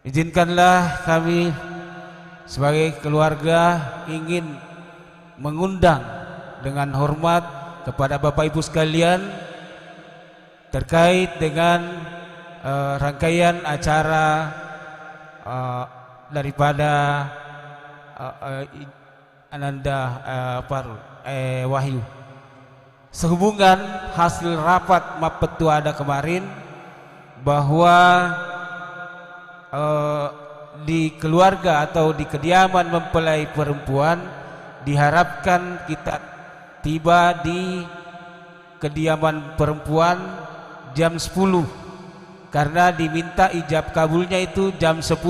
Izinkanlah kami sebagai keluarga ingin mengundang dengan hormat kepada Bapak Ibu sekalian terkait dengan rangkaian acara daripada Ananda Wahyu. Sehubungan hasil rapat Mapetuada kemarin bahwa di keluarga atau di kediaman mempelai perempuan diharapkan kita tiba di kediaman perempuan jam 10 karena diminta ijab kabulnya itu jam 10.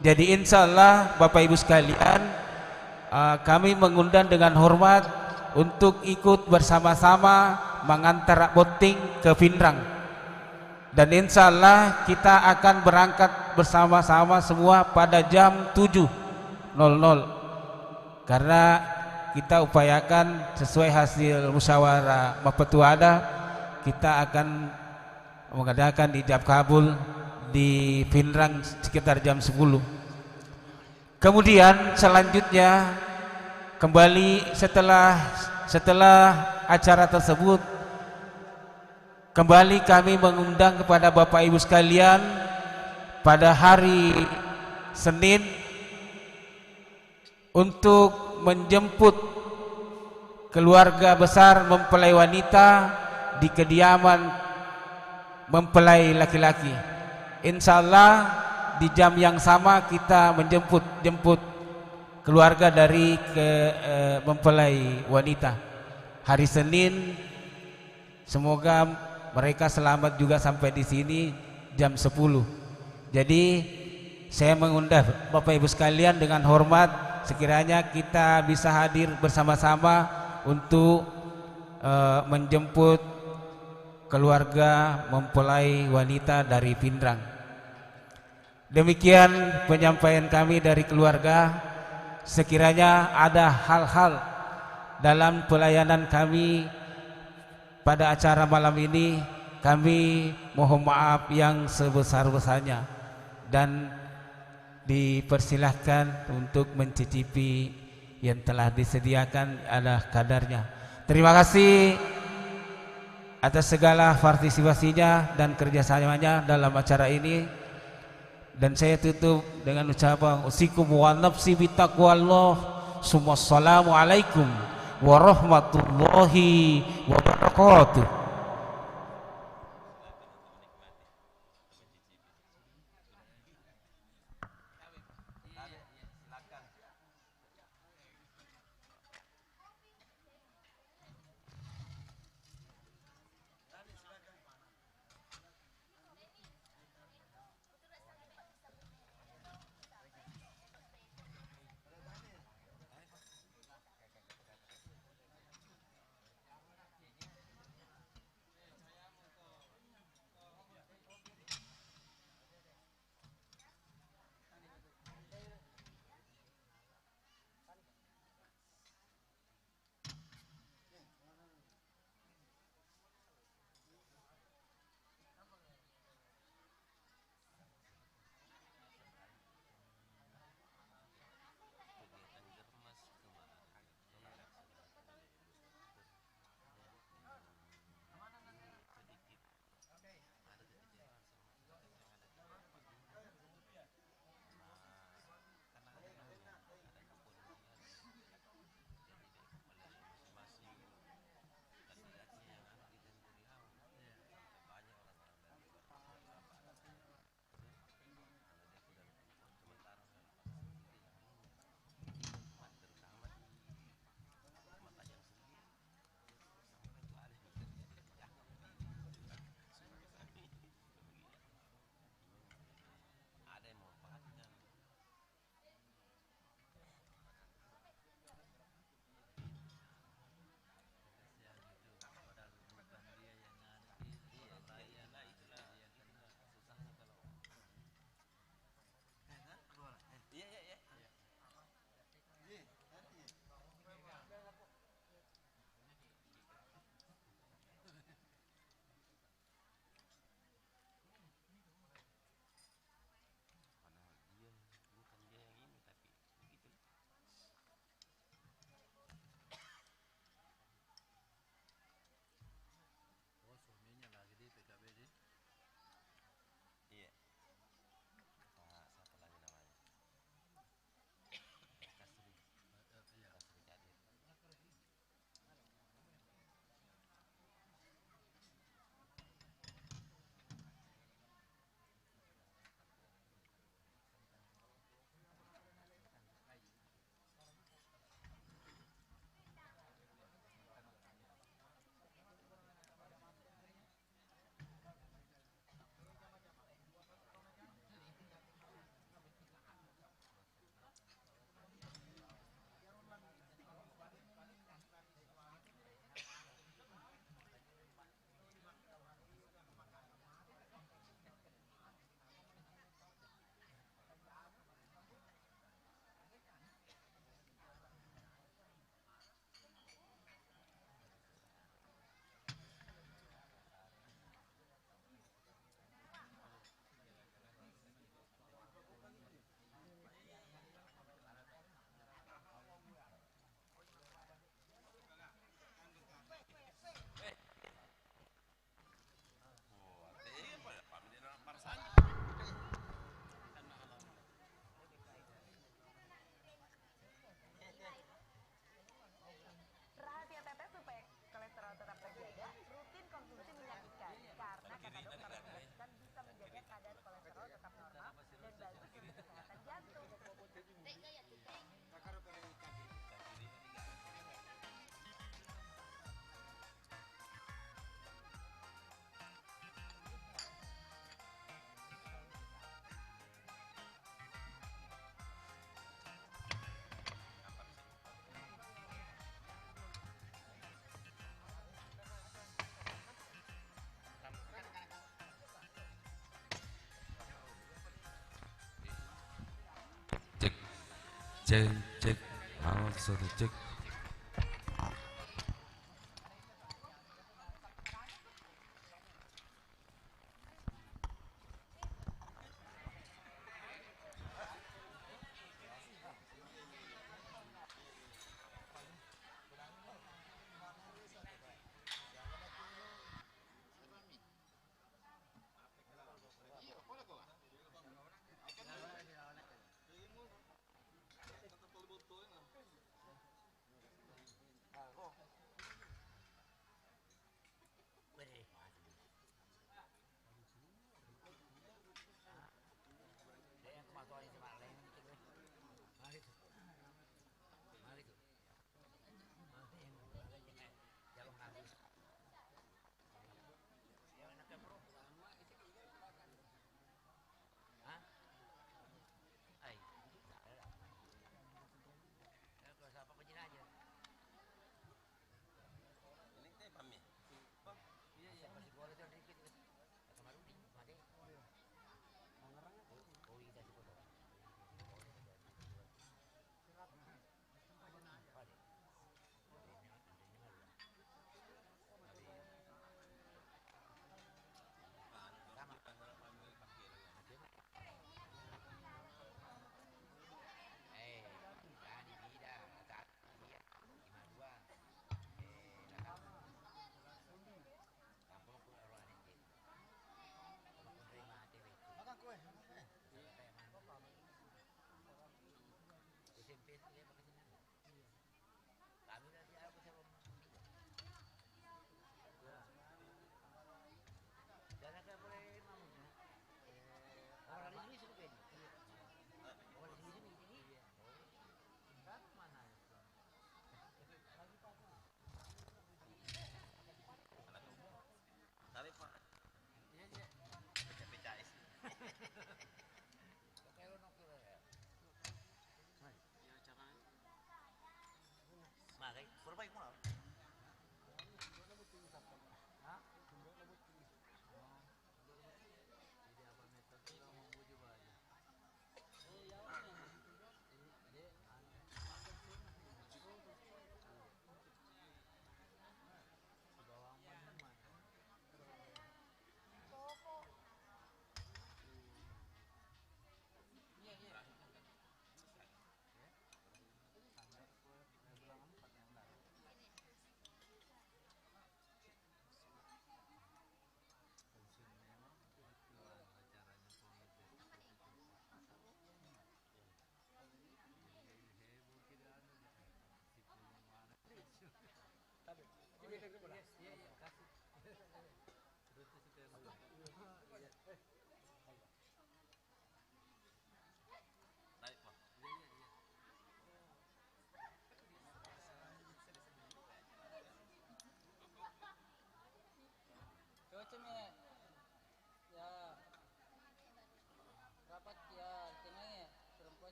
Jadi insya Allah Bapak Ibu sekalian, kami mengundang dengan hormat untuk ikut bersama-sama mengantar boting ke Pindrang, dan insya Allah kita akan berangkat bersama-sama semua pada jam 7.00 karena kita upayakan sesuai hasil musyawarah Mapetuada, kita akan mengadakan ijab kabul di Pindrang sekitar jam 10. Kemudian selanjutnya kembali setelah acara tersebut, kembali kami mengundang kepada Bapak Ibu sekalian pada hari Senin untuk menjemput keluarga besar mempelai wanita di kediaman mempelai laki-laki. Insya Allah di jam yang sama kita menjemput keluarga dari mempelai wanita hari Senin. Semoga mereka selamat juga sampai di sini jam 10. Jadi saya mengundang Bapak Ibu sekalian dengan hormat, sekiranya kita bisa hadir bersama-sama untuk menjemput keluarga mempelai wanita dari Pindrang. Demikian penyampaian kami dari keluarga. Sekiranya ada hal-hal dalam pelayanan kami pada acara malam ini, kami mohon maaf yang sebesar-besarnya dan dipersilahkan untuk mencicipi yang telah disediakan ada kadarnya. Terima kasih atas segala partisipasinya dan kerjasamanya dalam acara ini, dan saya tutup dengan ucapan usikum wa nafsi bitaqwallah. Assalamualaikum warahmatullahi wabarakatuh. Cek. Satu cek.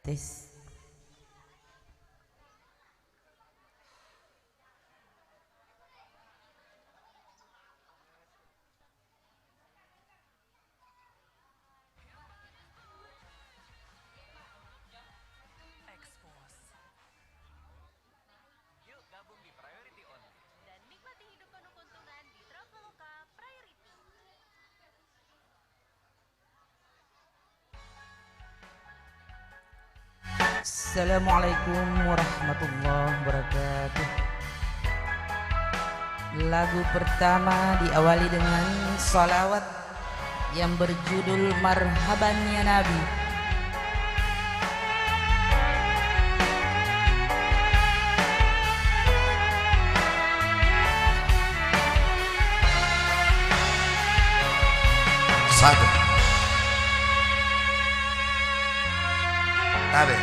Tes. Yuk gabung di Priority Only dan nikmati hidup penuh keuntungan di Traveloka Priority. Assalamualaikum warahmatullahi wabarakatuh. Lagu pertama diawali dengan salawat yang berjudul Marhaban Ya Nabi. satu. Tarik.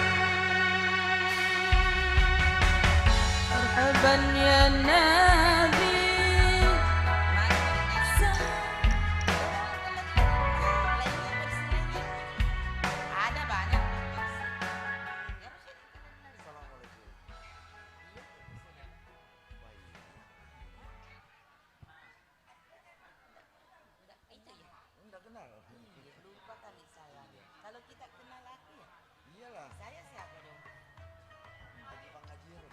Marhaban ya Nabi. Ada banyak. Enggak kenal. Lupa kali saya. Kalau kita kenal lagi ya. Iyalah. Saya siapa dong? Lagi pengajian.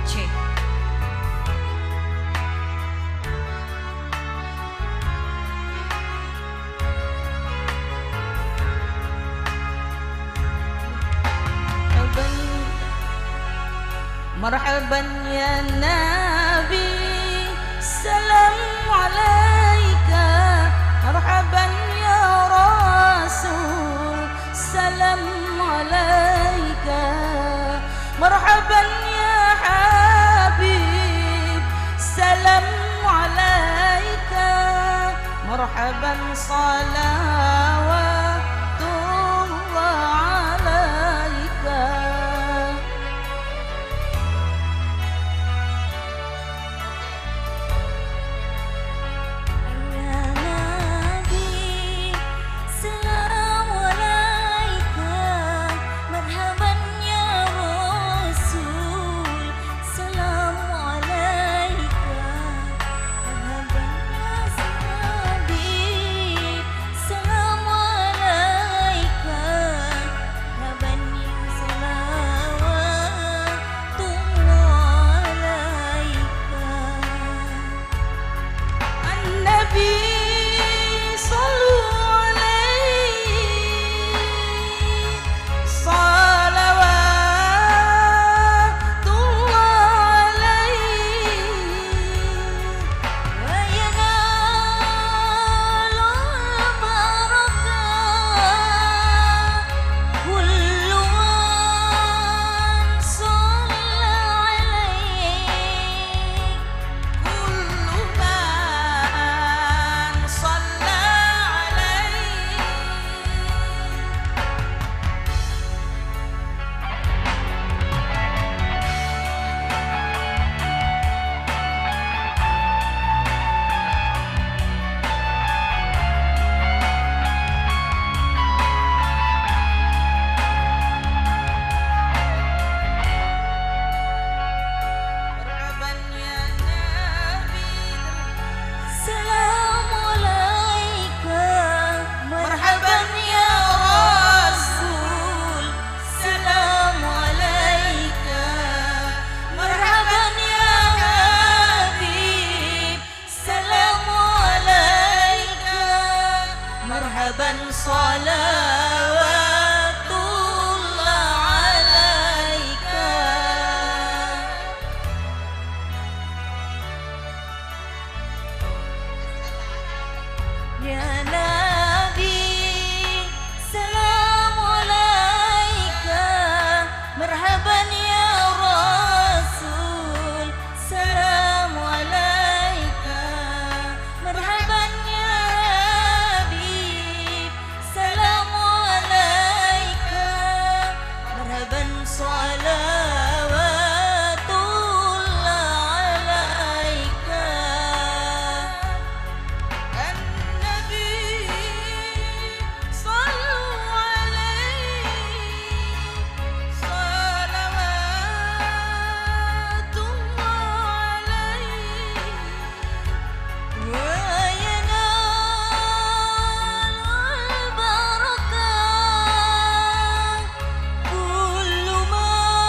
Cek. Marhaban ya Nabi, salam alaika. Marhaban ya Rasul, salam alaika. Marhaban ya Habib, salam alaika. Marhaban salawatullah alaika. Ya Nabi, salam alaika. Marhaban ya Rasul, salam alaika. Marhaban ya Habib, salam alaika. Marhaban ya salawatullah alaika. النبي صلوا عليه صلوات الله عليه وينال البركة كل من صلى عليه كل من صلى عليه. مرحبا يا نبي. سلام عليك مرحبا يا رسول، سلام عليك. مرحبا يا حبيب، سلام عليك. مرحبا صلوات الله عليك. يا نبي سلام عليك. مرحبا يا رسول، سلام عليك. مرحبا يا حبيب، سلام عليك. مرحبا صلوات الله عليك. النبي صلوا عليه صلوات الله عليه وينال البركة كل من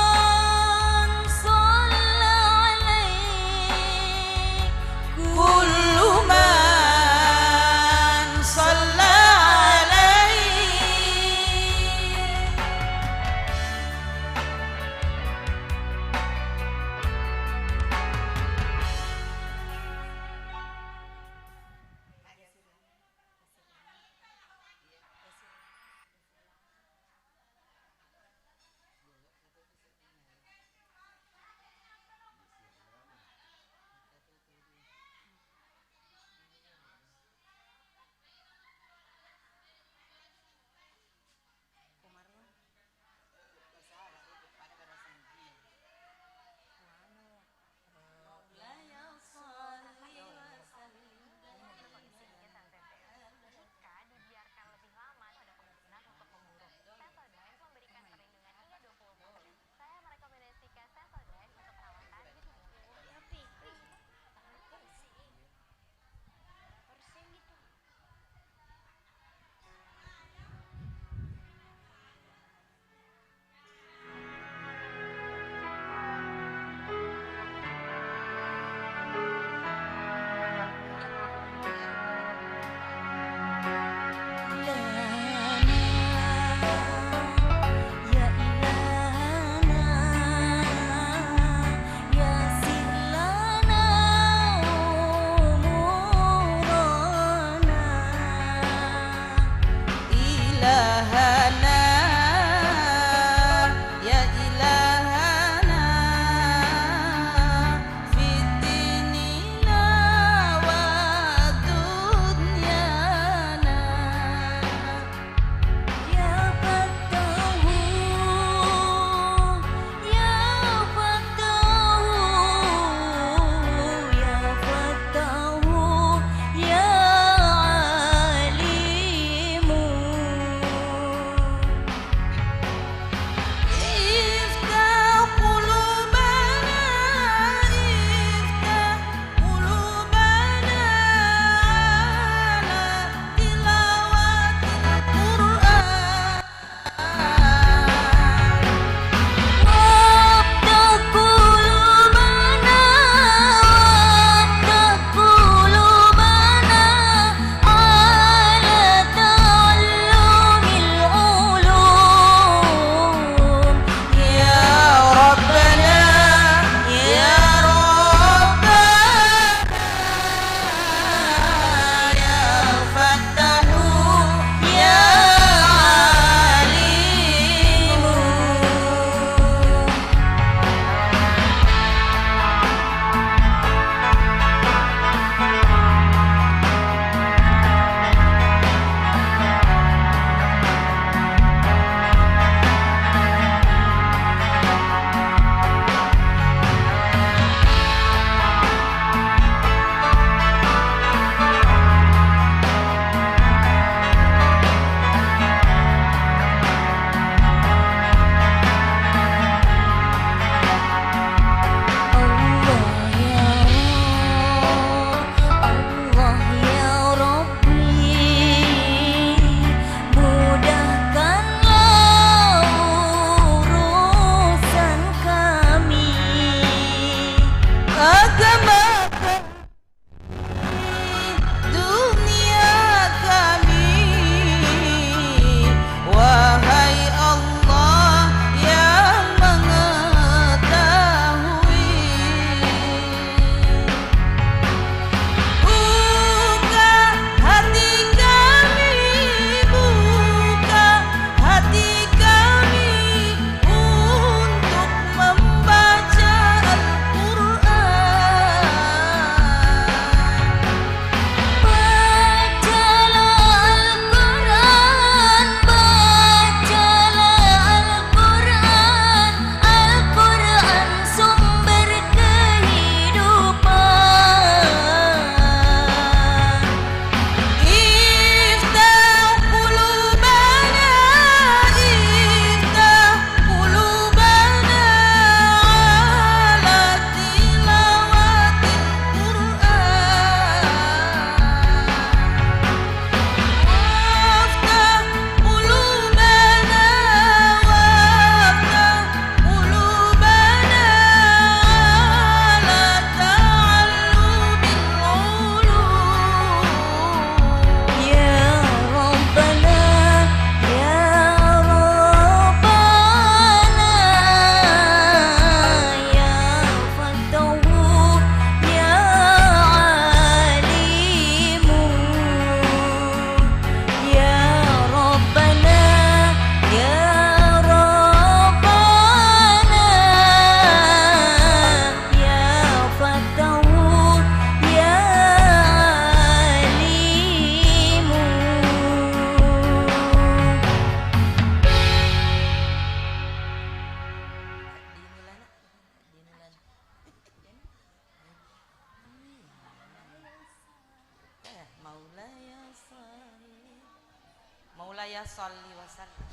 Maulaya sholli wa sallim.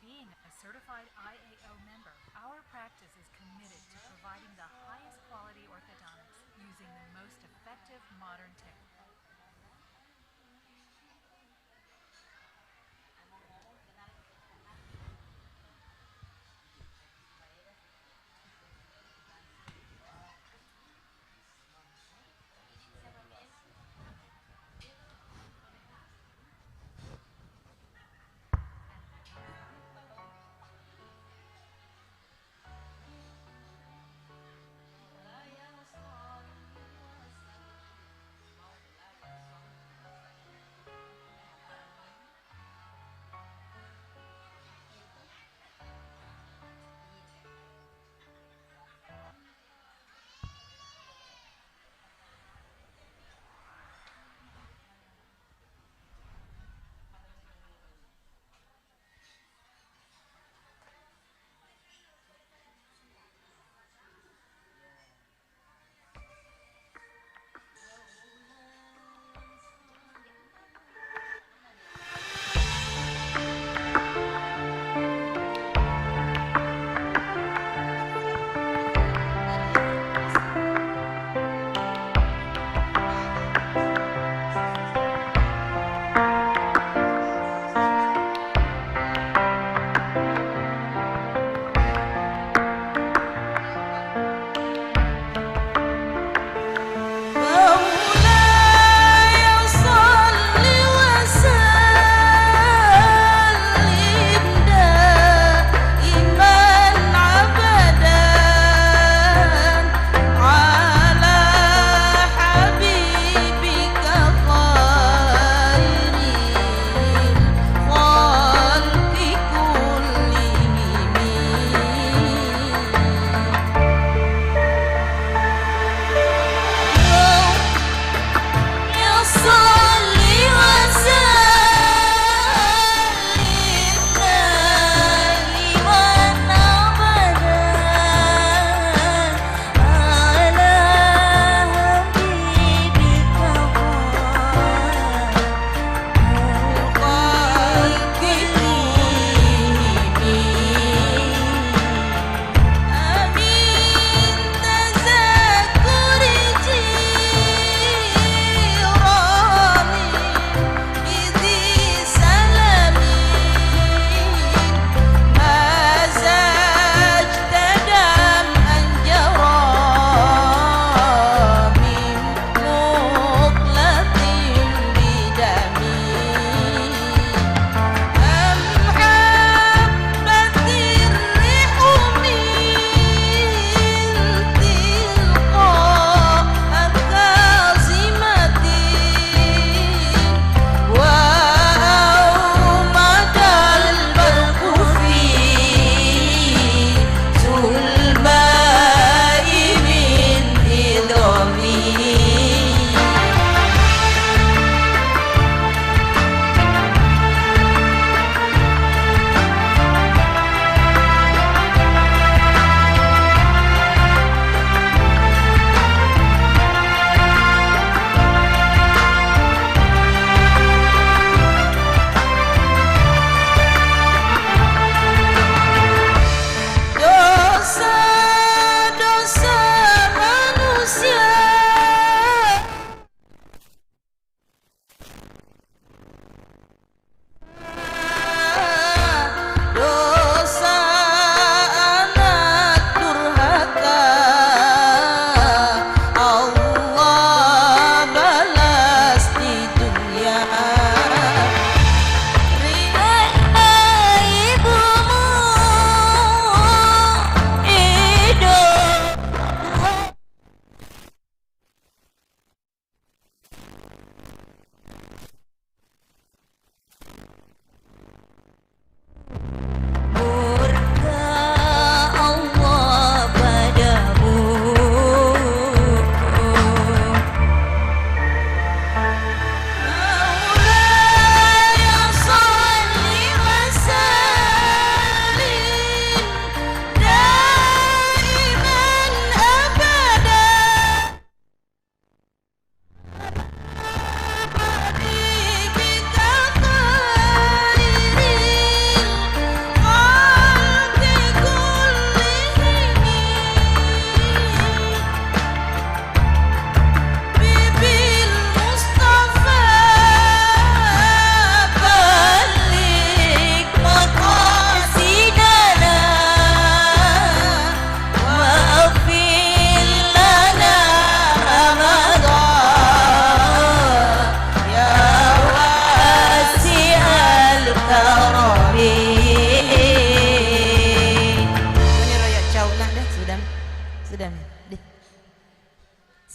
Being a certified IAO member, our practice is committed to providing the highest quality orthodontics using the most effective modern techniques.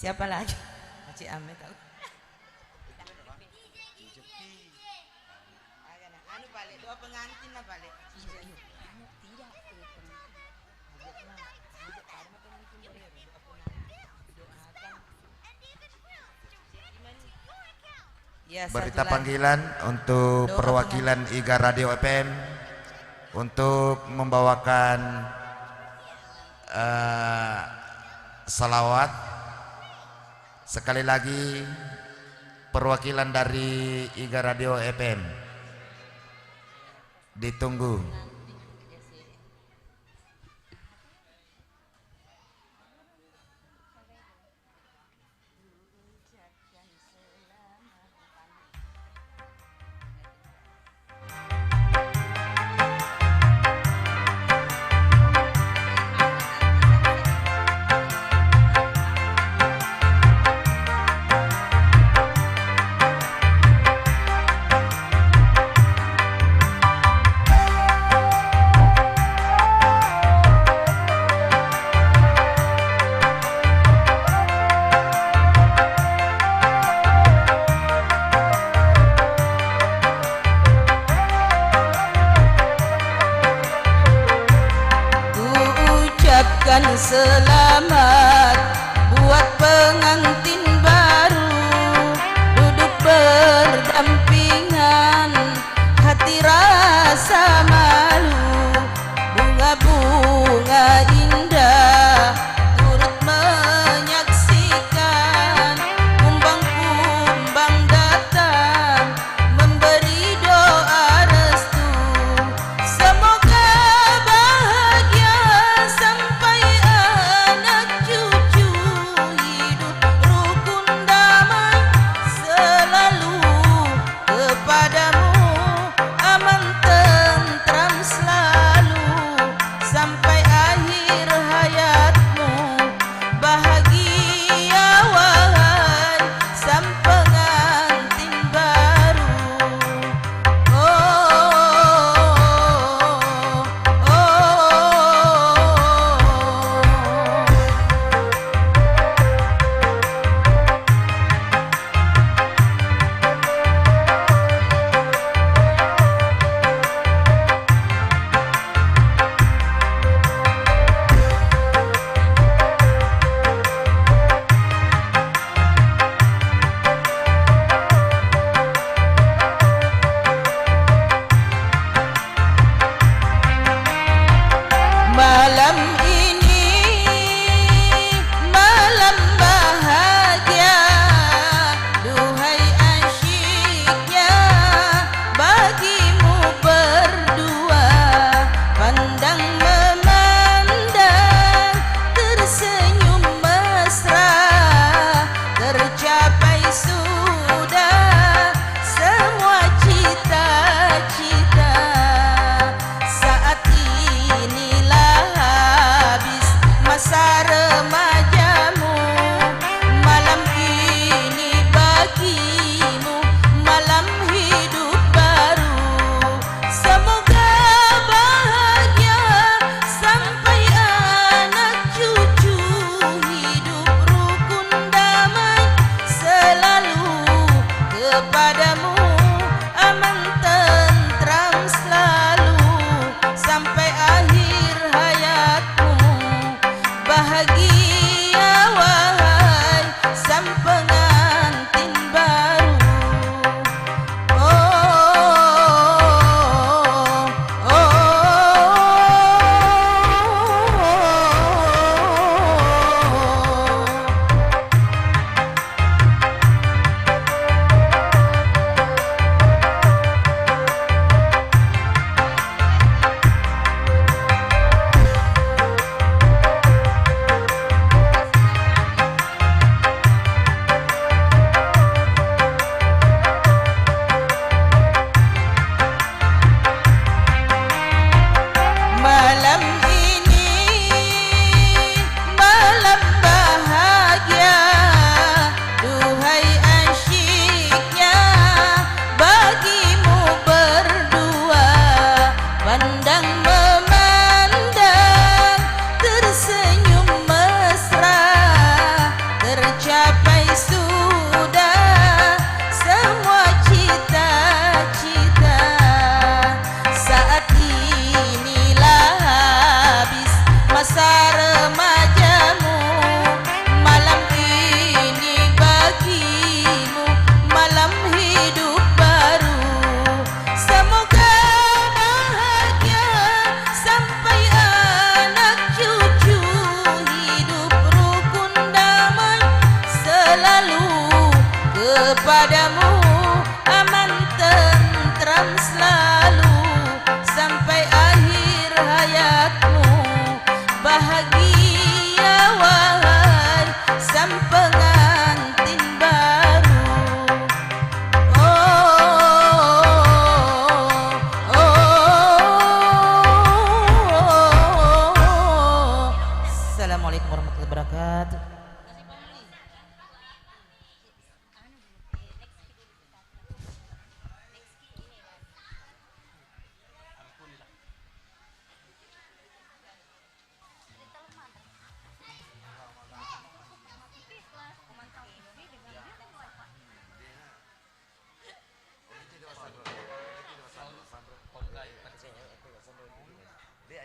Siapa lagi? Cik Ame tahu. Anu balik, doa pengantin lah balik. Tidak. Ya, berita panggilan untuk perwakilan IGA Radio FM untuk membawakan salawat. Sekali lagi perwakilan dari IGA Radio FM ditunggu. Selamat buat pengantin baru, duduk berdampingan, hati rasa malu, bunga-bunga indah turut menyaksikan, kumbang-kumbang datang memberi doa restu, semoga bahagia sampai anak cucu.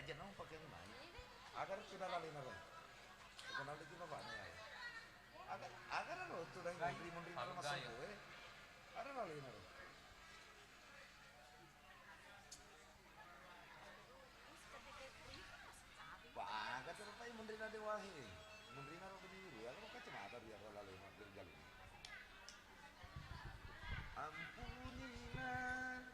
aja nong pakai naik. Agar sudah lalin apa? Kenal lagi bapak ya. Agar lo sudah menteri masuk gue. Ada lalin apa? Pak, kata rupanya menteri nade wahi. Menteri nade berdiri. Aku kacamata biar lalin biar jalur. Ampunilah.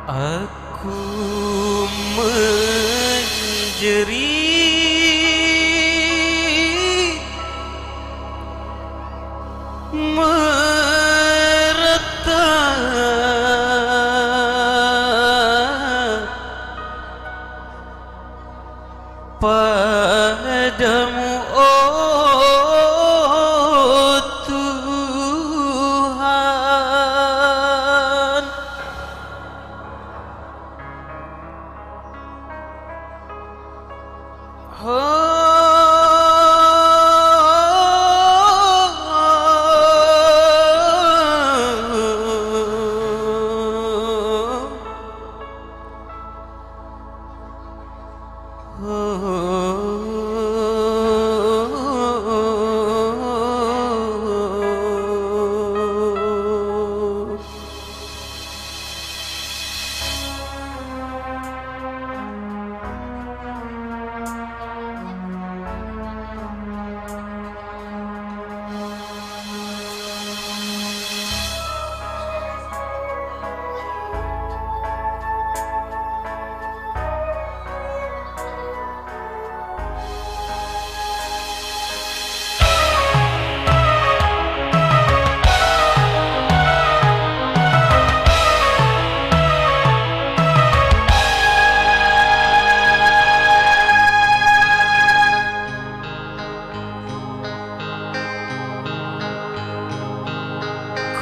Aku menjerit meratap padamu, oh Tuhan.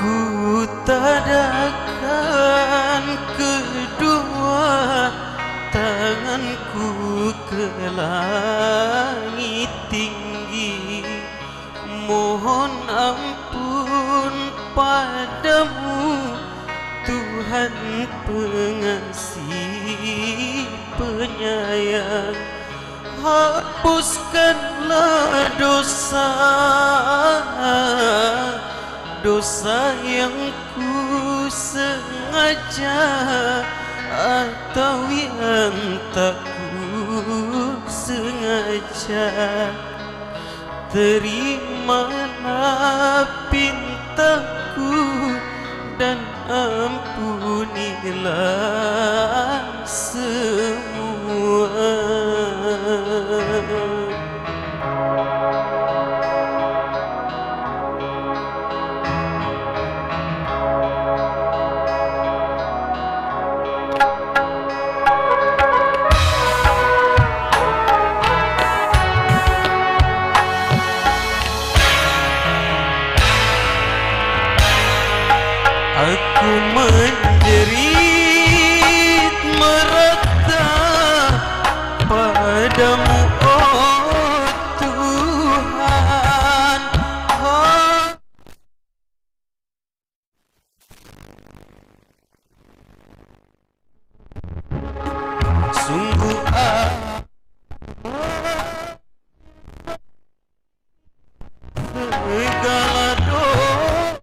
Ku tadahkan kedua tanganku ke langit tinggi, mohon ampun padamu Tuhan pengasih penyayang. Hapuskanlah dosa yang ku sengaja atau yang tak ku sengaja. Terimalah pintaku dan ampunilah semua. Aku menjerit meratap padamu, oh Tuhan. Sungguh segala dosa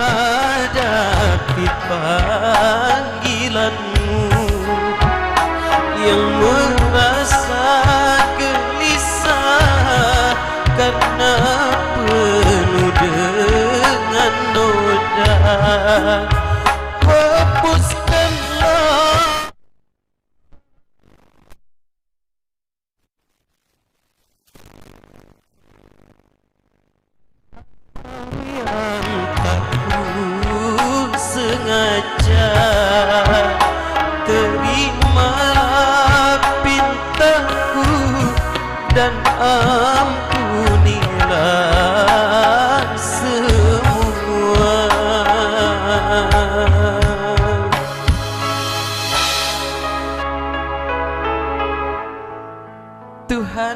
menghadapi panggilanmu, yang merasa gelisah karena penuh dengan noda. dan ampunilah semua. Tuhan,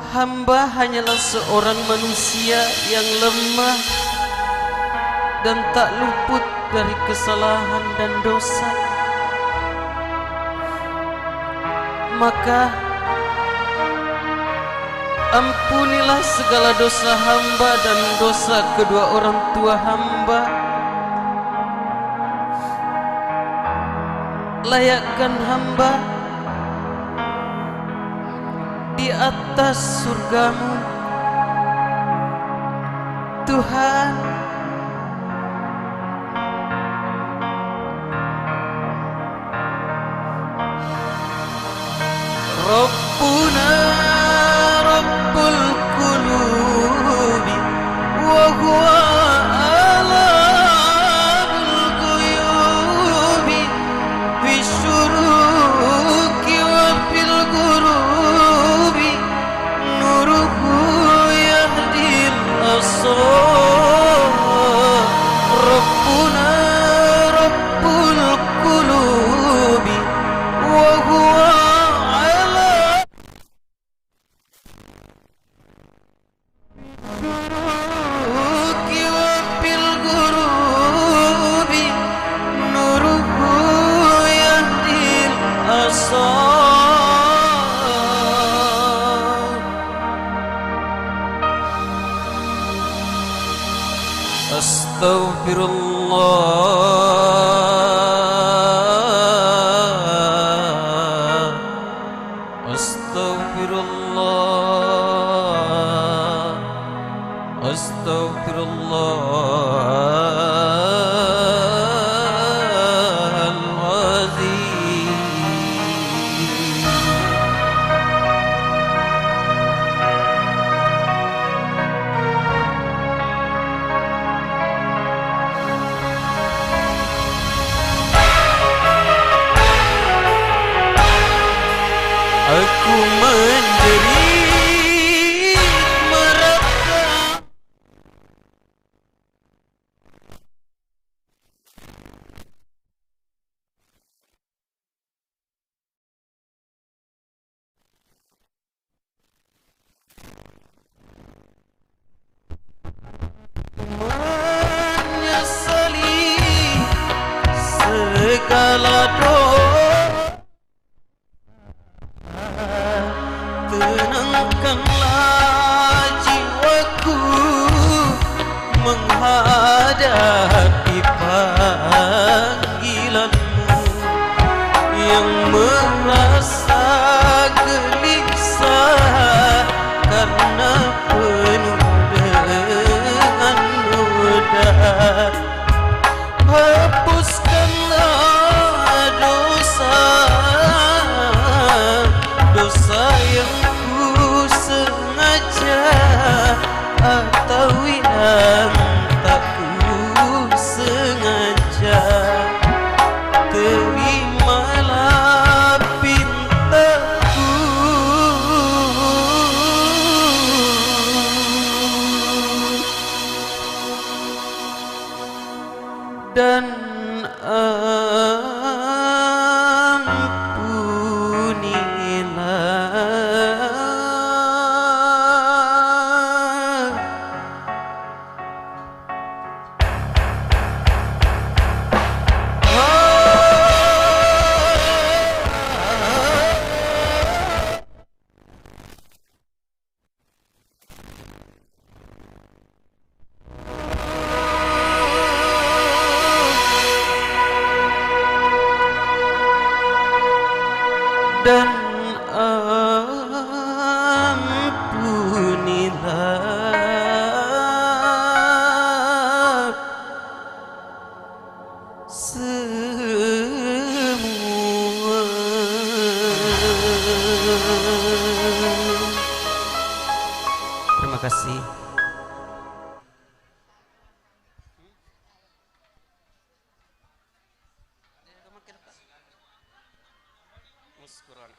hamba hanyalah seorang manusia yang lemah dan tak luput dari kesalahan dan dosa. Maka ampunilah segala dosa hamba dan dosa kedua orang tua hamba. Layakkan hamba di atas surgamu, Tuhan. Rabbuna Rabbul Qulubi wa huwa alamul ghuyubi bisyuruki wa fil ghurubi nuruhu yahdil asrar. Rabbuna Rabbul Qulubi wa huwa aku menjerit mereka. Menyesali segala dosa. Tenangkanlah jiwaku menghadapi panggilanmu yang merasa gelisah karena penuh dengan noda. Hapuskanlah dosa yang ku sengaja atau yang tak ku sengaja. Terimalah pintaku dan ampunilah semua. Terima kasih. Muskuran.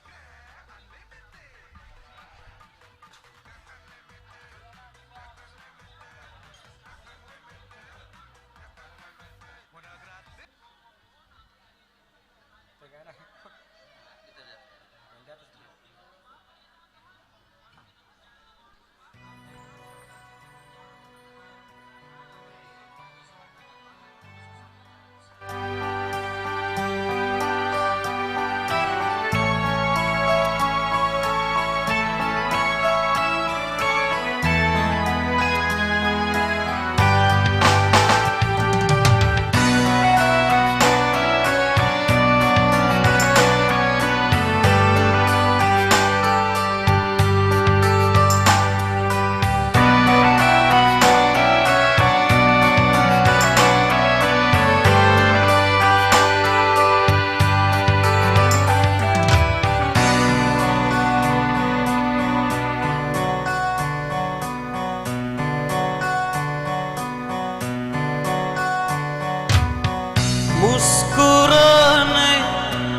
मुस्कुराने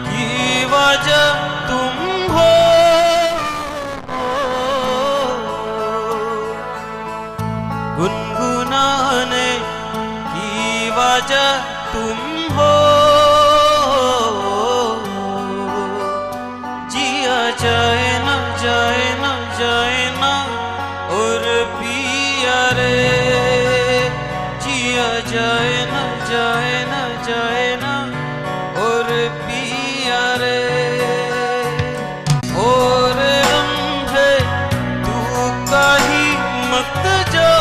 की वजह तुम हो, गुनगुनाने की वजह तुम हो, जिया जाए ना जाए ना जाए ना और पिया रे, जिया जाए ना जाए ना जाए ना और पिया रे, और लम्हे तू कहीं मत जा,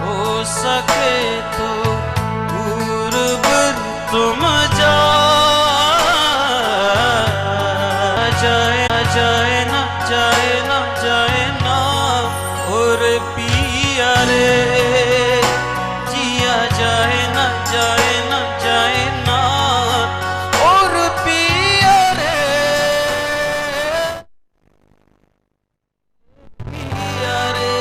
हो सके तो पूर्व तुम जा, जाए जाए ना जाए ना जाए ना और पिया रे, जिया जाए ना जाए ना जाए ना और पिया रे, पिया रे।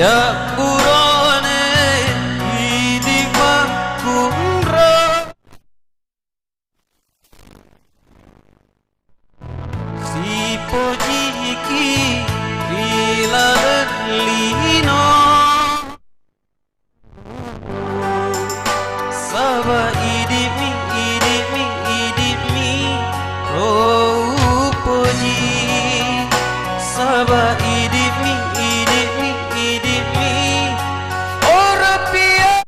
Ya burone hidik makumra si pojiki rilalan lino Saba idimi ropoji Saba idimi ora pia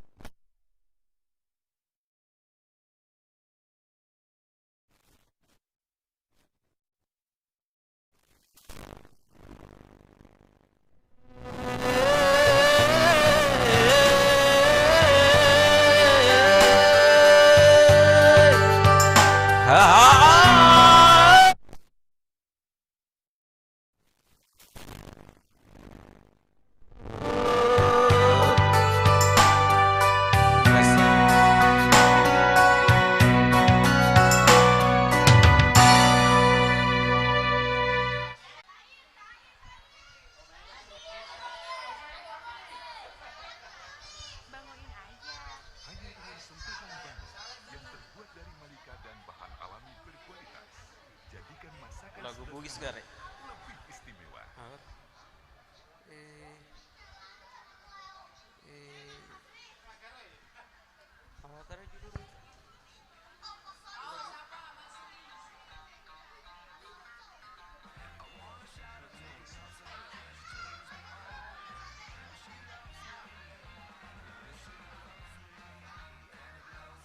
lagu Bugis Garek lebih istimewa. Tara judul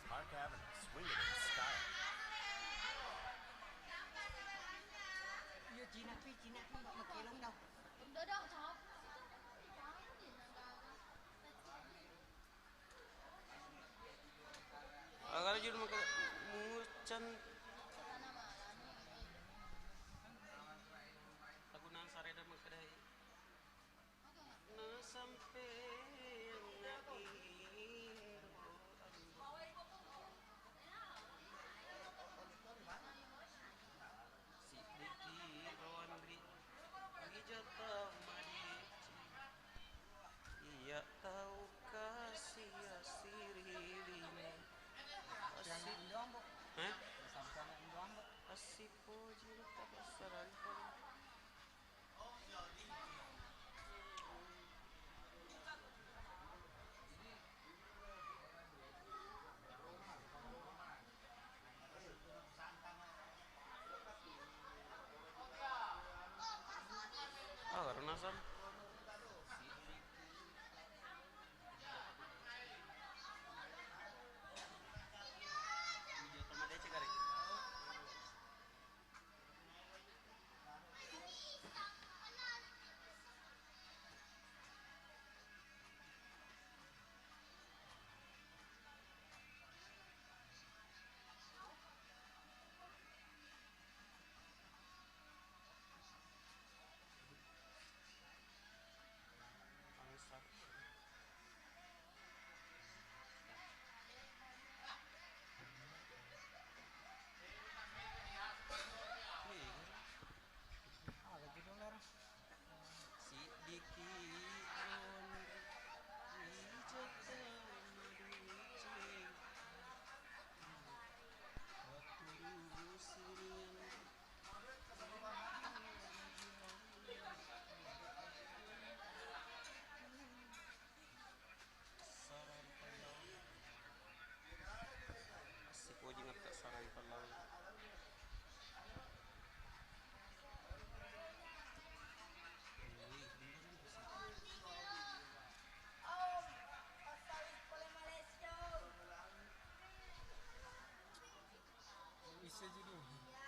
Park Avenue, swing it in style. Chị nè, mà kia luôn đâu. Đỡ đâu cháu. agar judul maka mucan lagu nan sareda makadai na sampai Iya tahu kasih asiriline asip puji tabasaran karena sam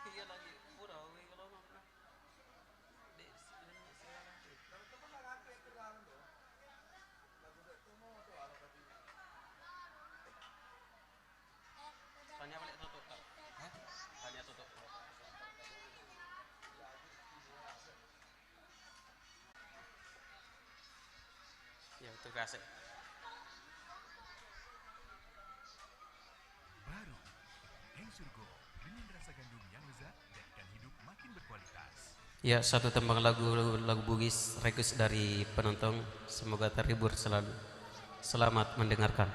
iya lagi pura we kalau nggak pernah tanya balik tutup kak tanya tutup ya itu kasih Baru Ensure Gold dengan rasa Ya, satu tembang lagu Bugis request dari penonton, semoga terhibur selalu. Selamat mendengarkan.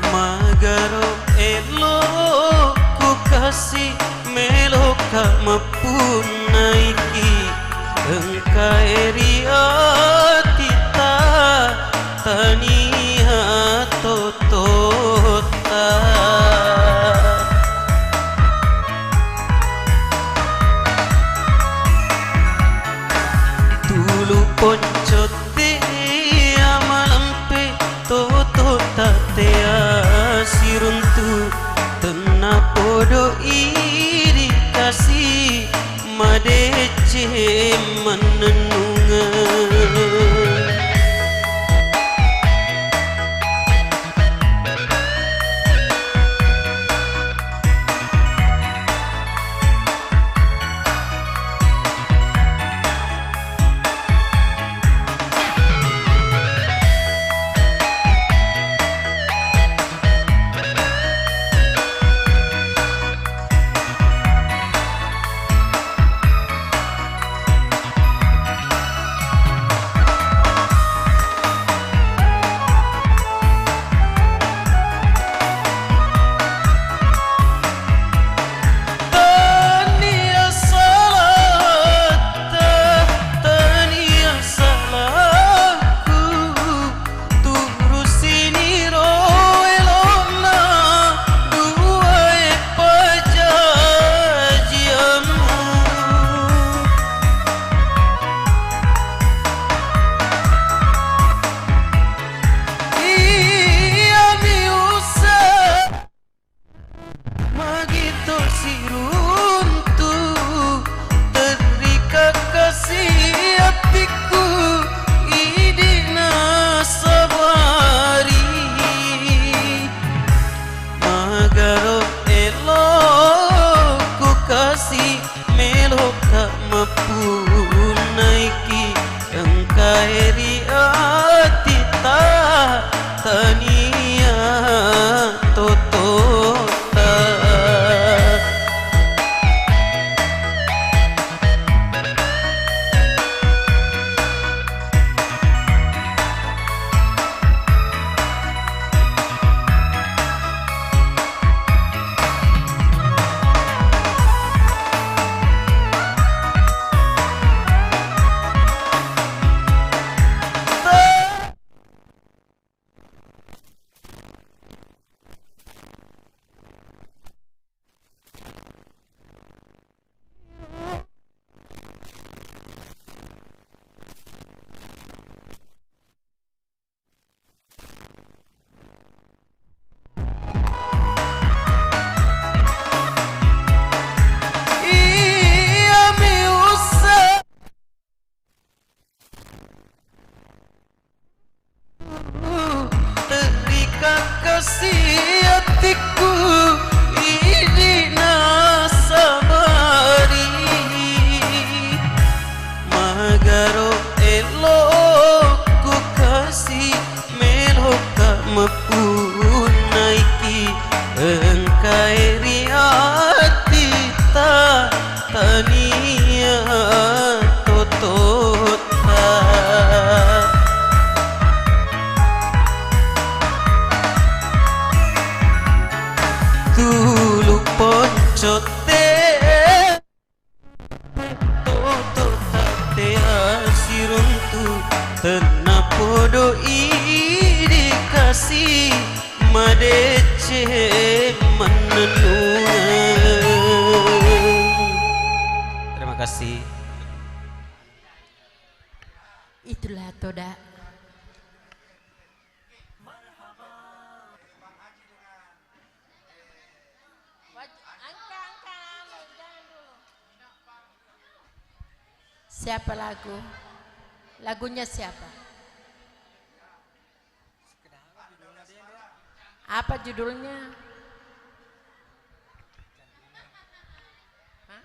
Magaro elo ku kasih meloka mapunaiki engkai riatita tania totota dulu poncote amalampe totota tea siruntu tena podo iri kasih madece menenungan madece menenun. Terima kasih. Itulah Toda. Siapa lagu? Lagunya siapa? Apa judulnya? Hah?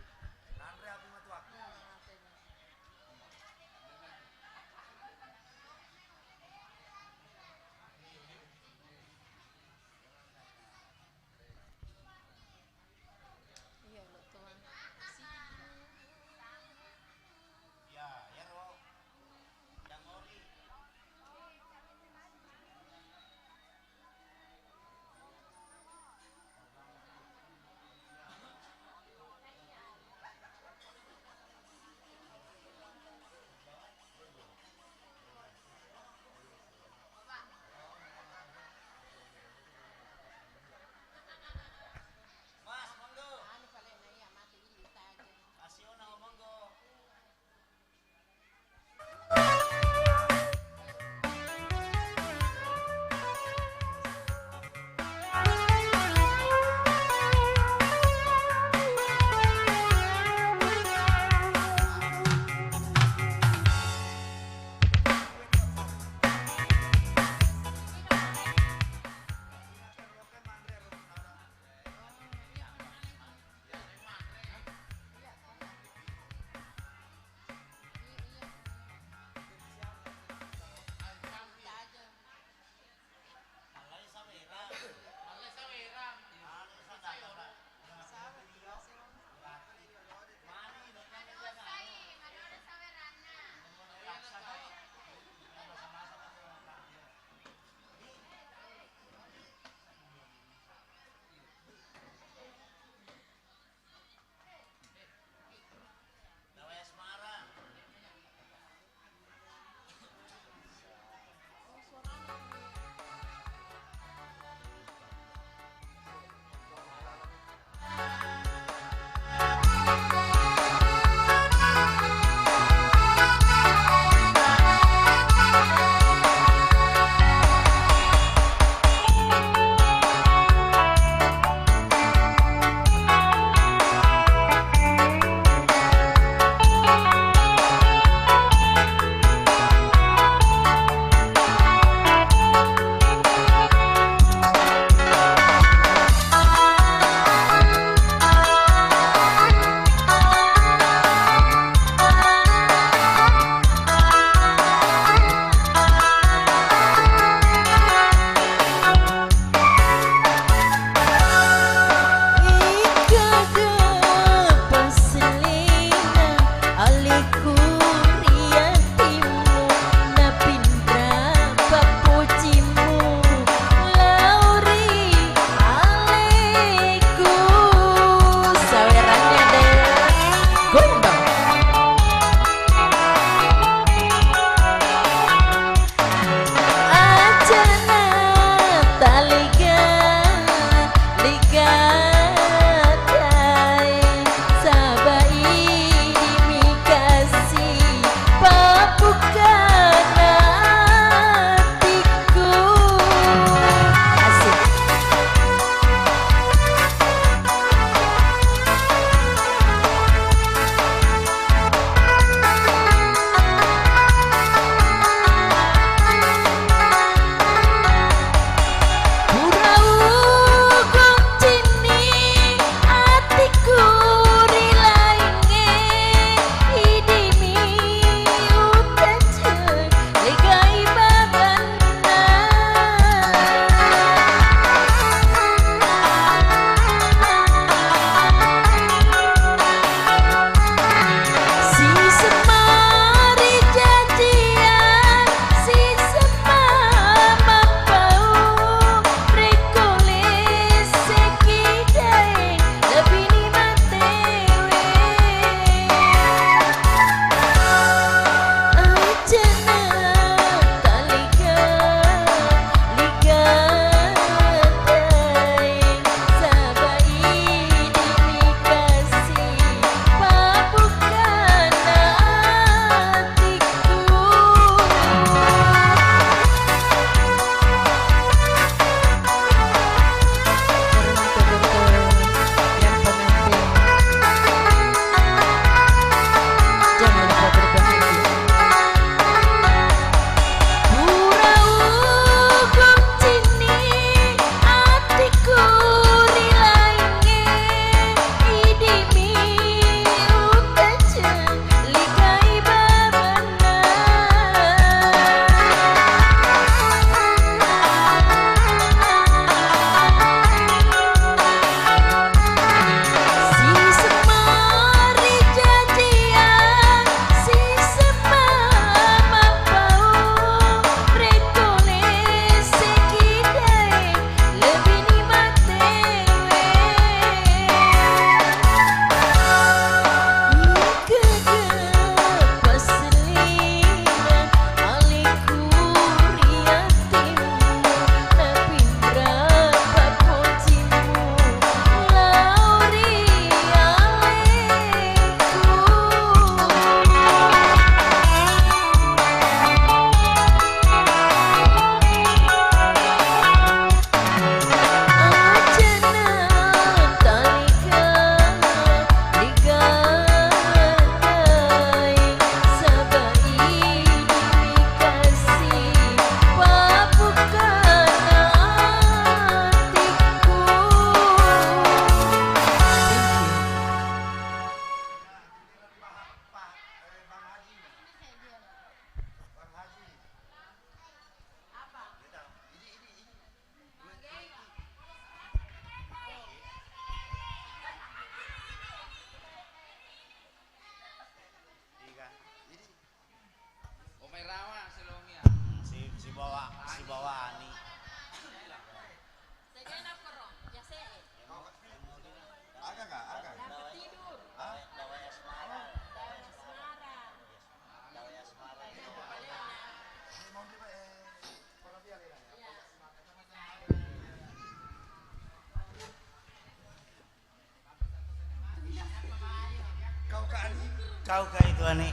Kau kayak itu aneh.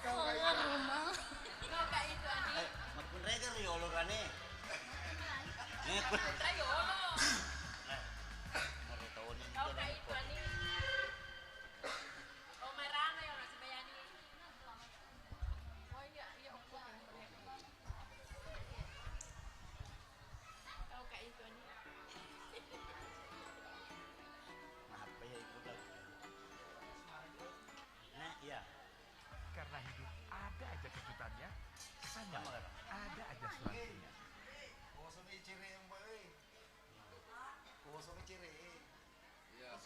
Kau rumah. Kau kayak itu aneh. Makun rega riolo aneh. Karena hidup ada aja kejutannya, sama ada aja suratnya. Kosong ciri yang baik. Kosong ciri. Iya,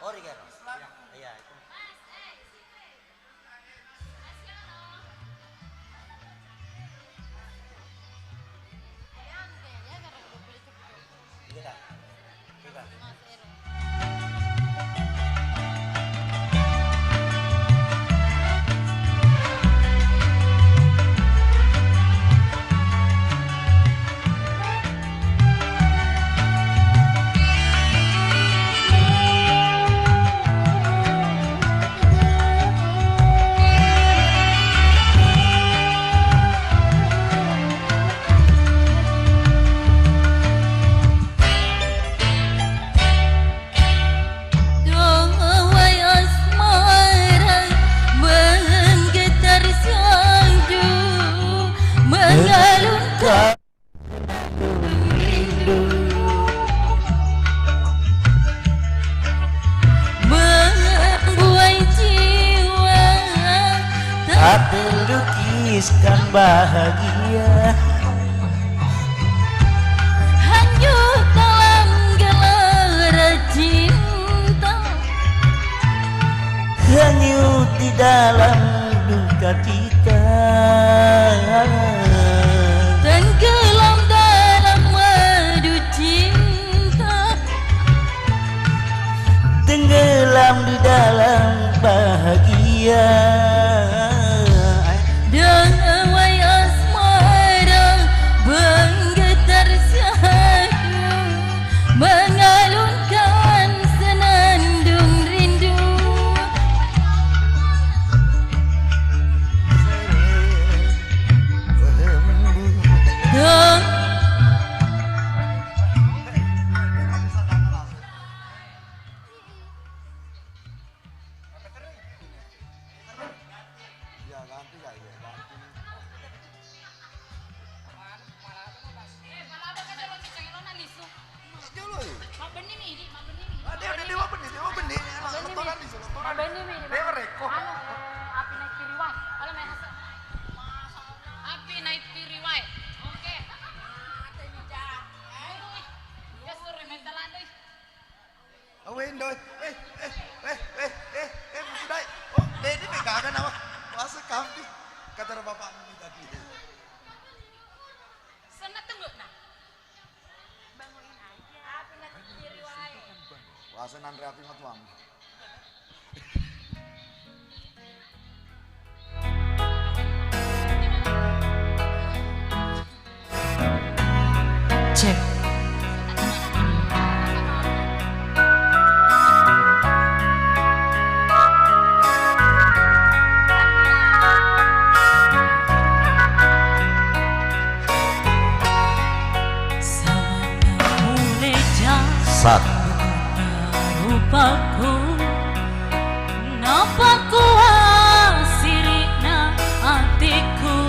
Ori kan? Iya itu. Iya kan? Iya kan? Melukiskan bahagia hanyut dalam gelora cinta, hanyut di dalam duka kita, tenggelam dalam madu cinta, tenggelam di dalam bahagia. Damai asmara menggetar syahdu, mengalunkan senandung rindu. Wasenan rapi matuang. Cek. Sat. Rupaku napa kuasirina hatiku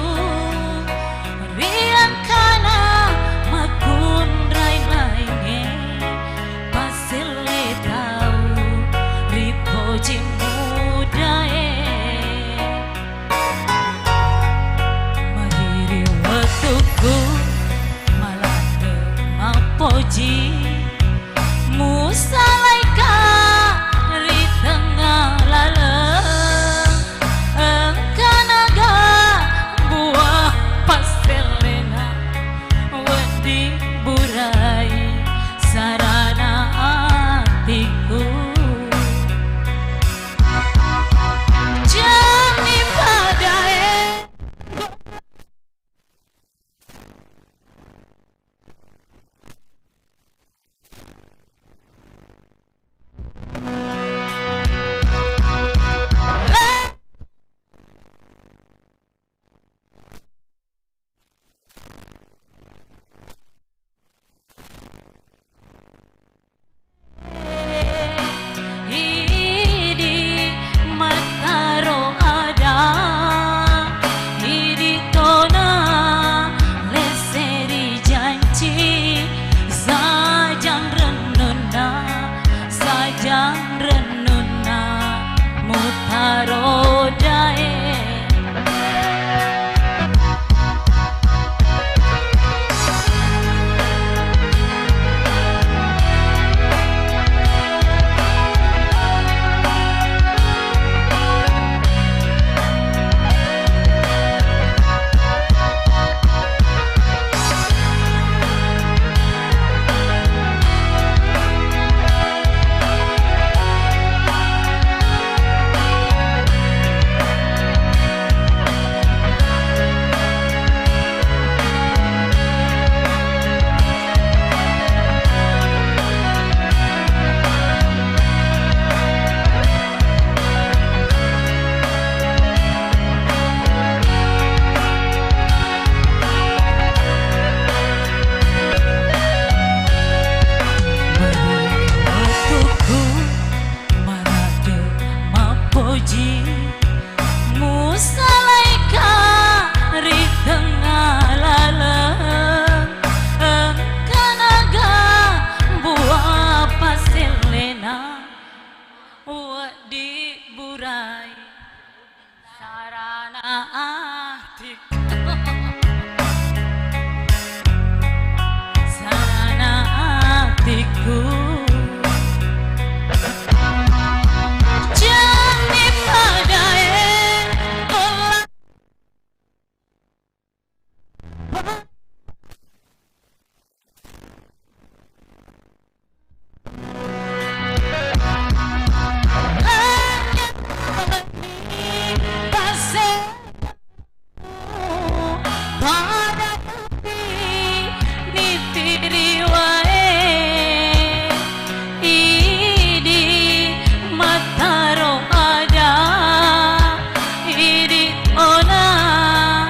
riang kana makun rai lainge pasile tau ripoji mudae madiri waktuku sarana hatiku sarana hatiku jami padae olah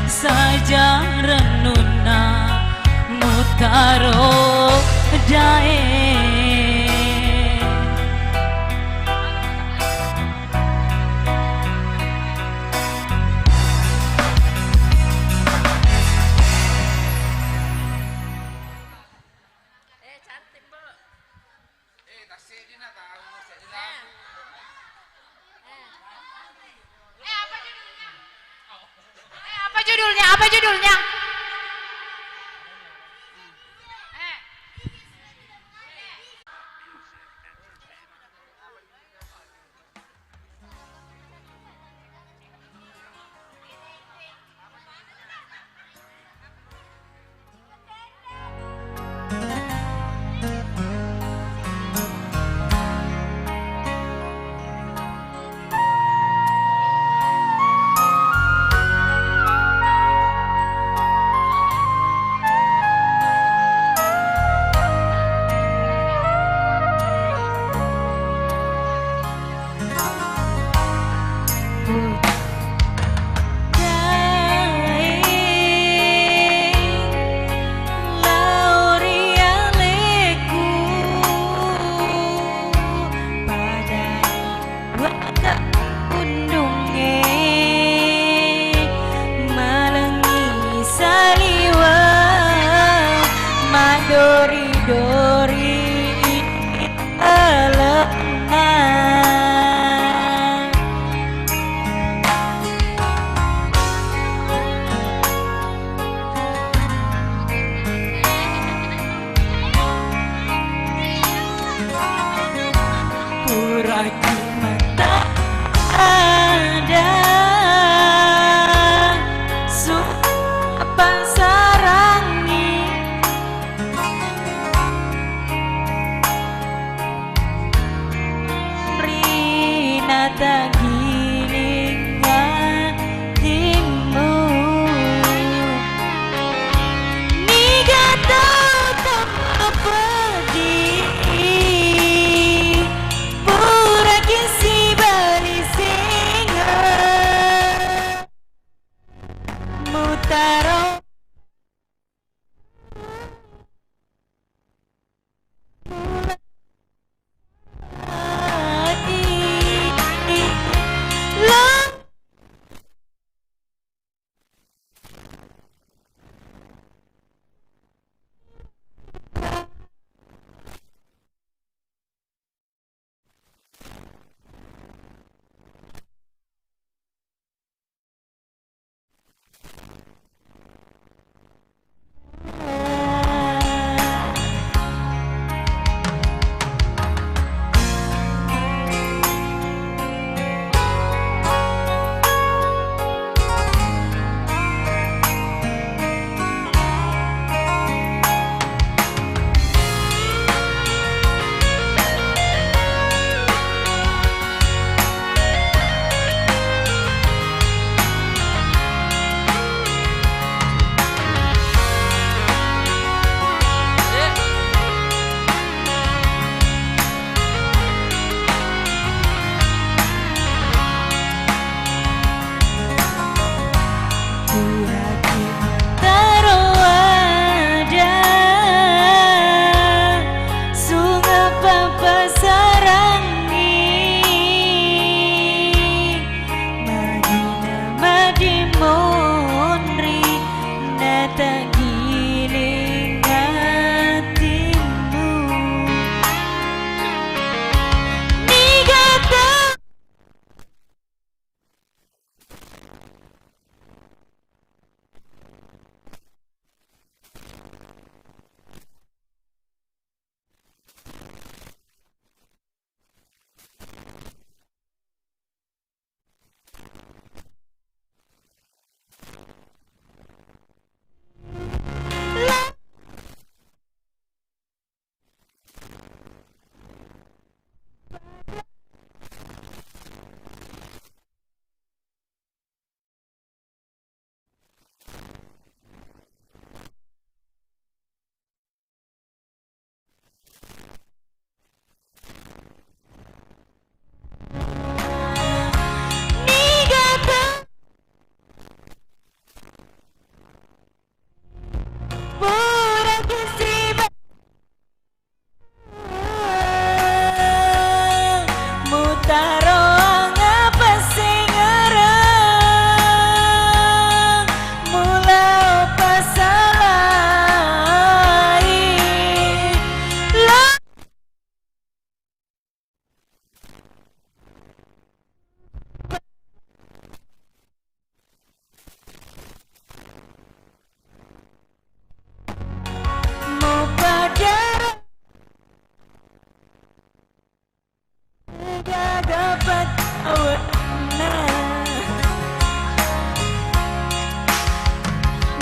sajang renuna mutaro dae Apa judulnya?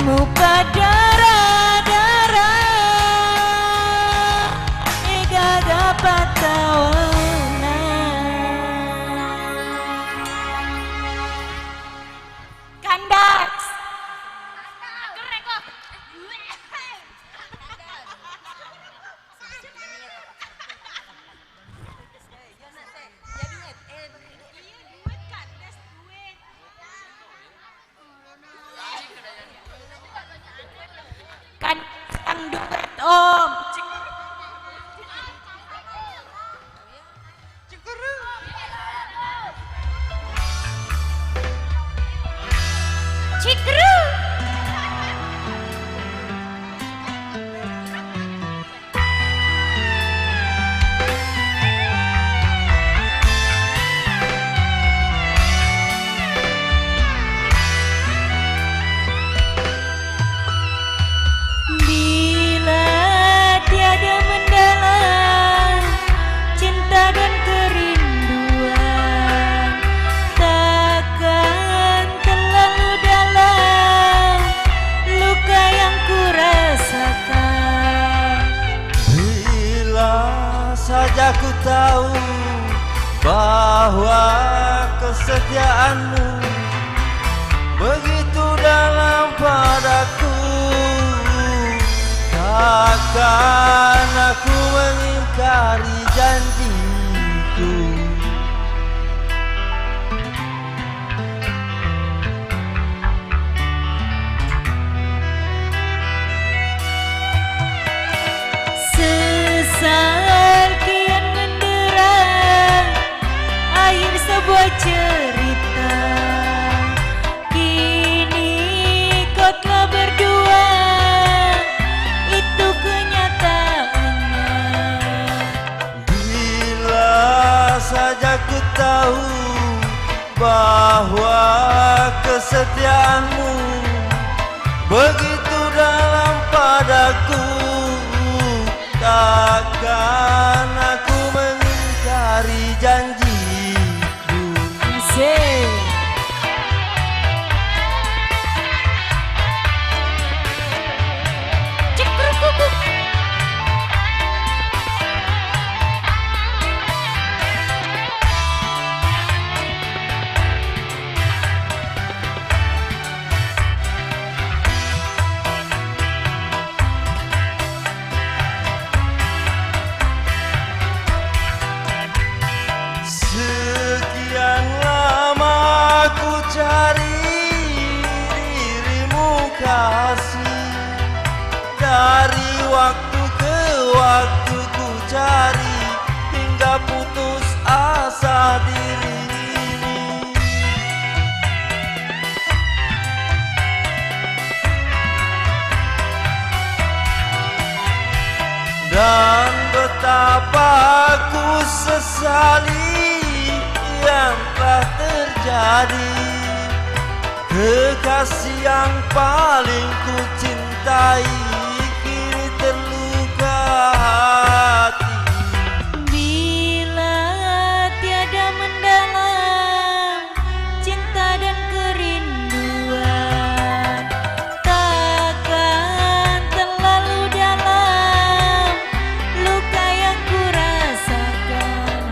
muka darah-darah ega dapat tawana kandas kan sang duet om Cikru bila tiada mendalam cinta dan kerinduan takkan terlalu dalam luka yang kurasakan. Bila saja ku tahu bahwa kesetiaanmu begitu dalam padaku, takkan aku mengingkari janjiku. Sesal kian mendera akhir sebuah cerita. Kini kau telah berdua, itu kenyataannya. Bila saja ku tahu bahwa kesetiaanmu begitu dalam padaku, takkan aku mengingkari janjiku. Sekian lama ku cari dirimu kasih, dari waktu ke waktu ku cari hingga putus asa diri ini. Dan betapa ku sesali yang telah terjadi, kekasih yang paling ku cintai kini terluka hati. Bila tiada mendalam cinta dan kerinduan, takkan terlalu dalam luka yang kurasakan.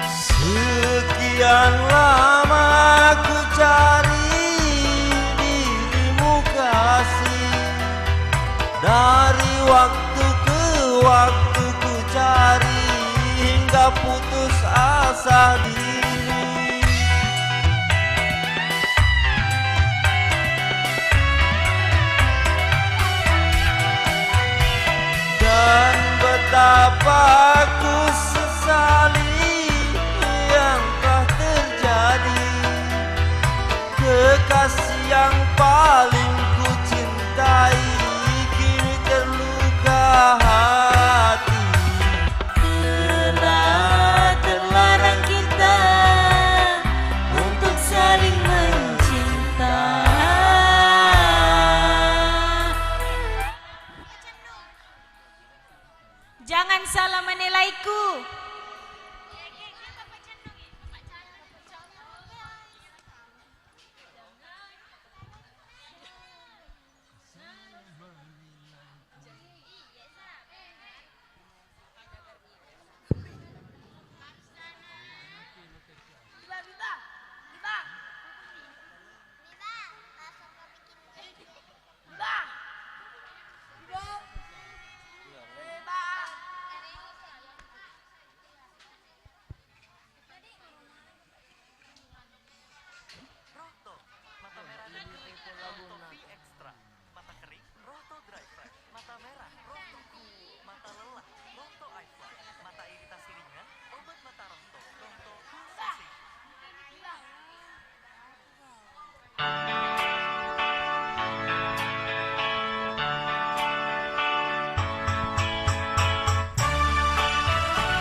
Sekian lama ku cari dirimu kasih, dari waktu ke waktu ku cari hingga putus asa diri. Dan betapa ku sesali yang telah terjadi, kekasih yang paling ku cintai Jangan salah menilaiku.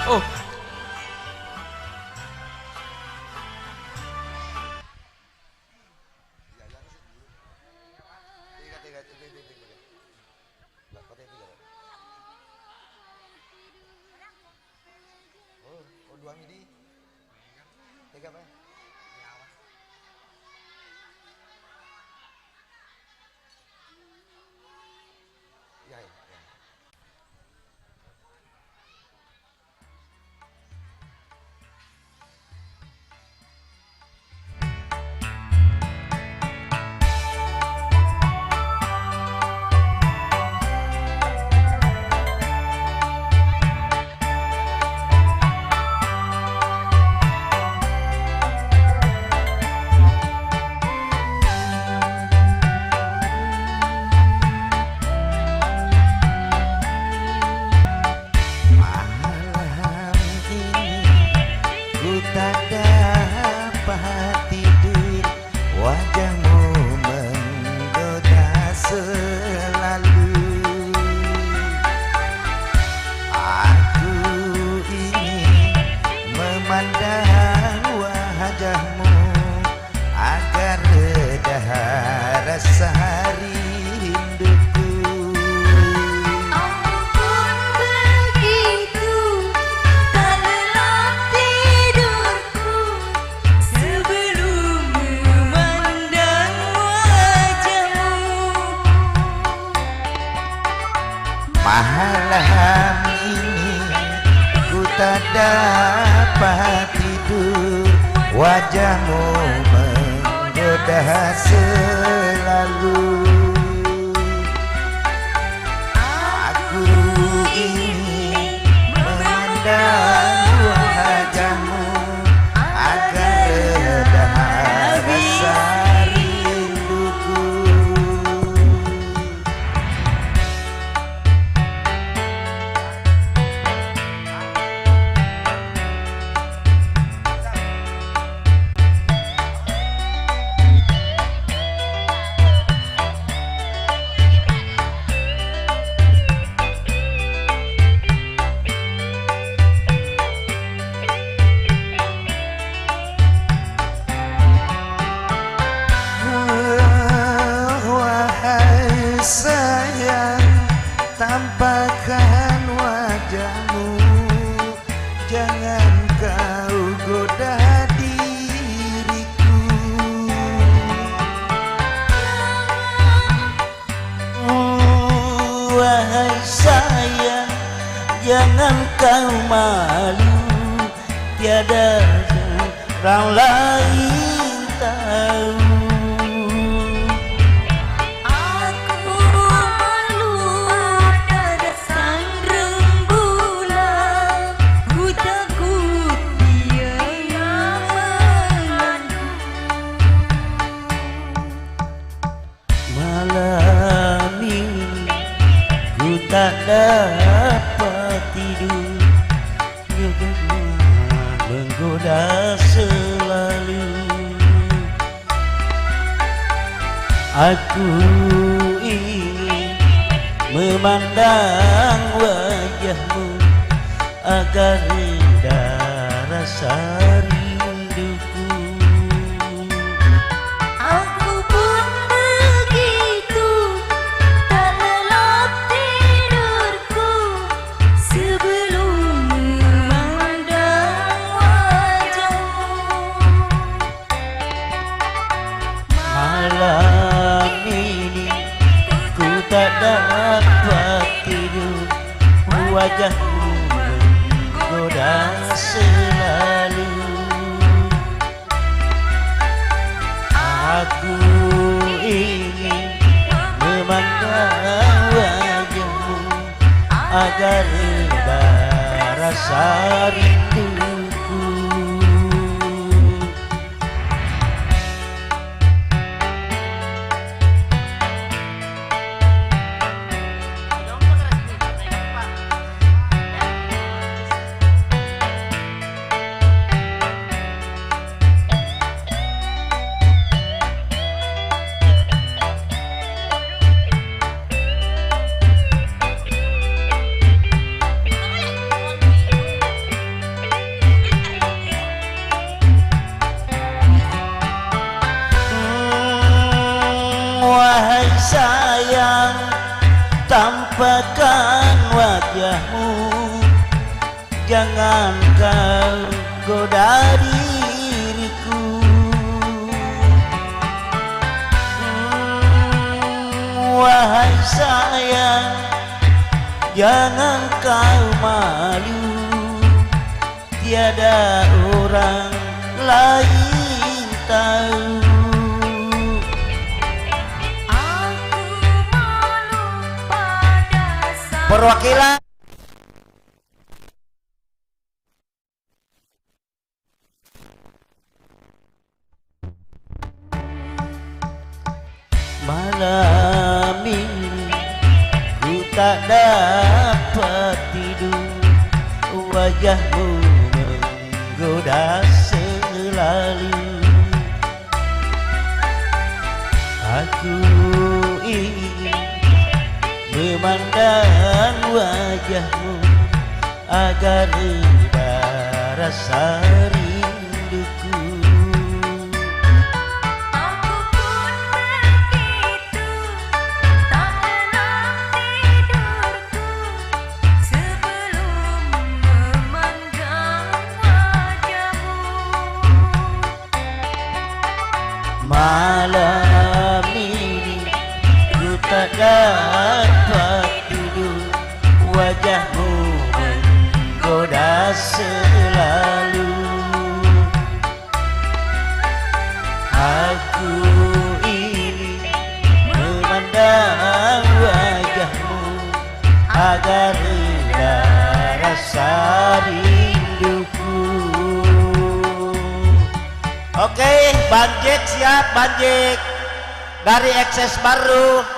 Oh, Oh, dua midi. Tiga apa? Ya, ya. Malam ini ku tak dapat tidur, wajahmu menggoda selalu. Aku ingin memandang wajahmu agar reda rasa rinduku. Sayang, tampakkan wajahmu, jangan kau goda diriku. Wahai sayang, jangan kau malu, tiada orang lain tahu. Malam ini ku tak dapat tidur, juga menggoda selalu. Aku ingin memandang wajahmu agar reda rasa rinduku. Aku pun begitu, tak lelap tidurku. wajahmu menggoda selalu. Aku ingin memandang wajahmu agar reda rasa rinduku. Wahai sayang, tampakkan wajahmu, jangan kau goda diriku. Wahai sayang, jangan kau malu, tiada orang lain tahu. Perwakilan malam ini ku tak dapat tidur, wajahmu menggoda selalu. Aku ingin memandang wajahmu agar reda rasa rinduku. Aku pun begitu, tak tenang tidurku sebelum memandang wajahmu. Malam ini ku tak dapat tidur, wajahmu menggoda selalu. Aku ingin memandang wajahmu agar reda rasa rinduku. Oke, Banjek siap, Banjek dari Ekses Baru.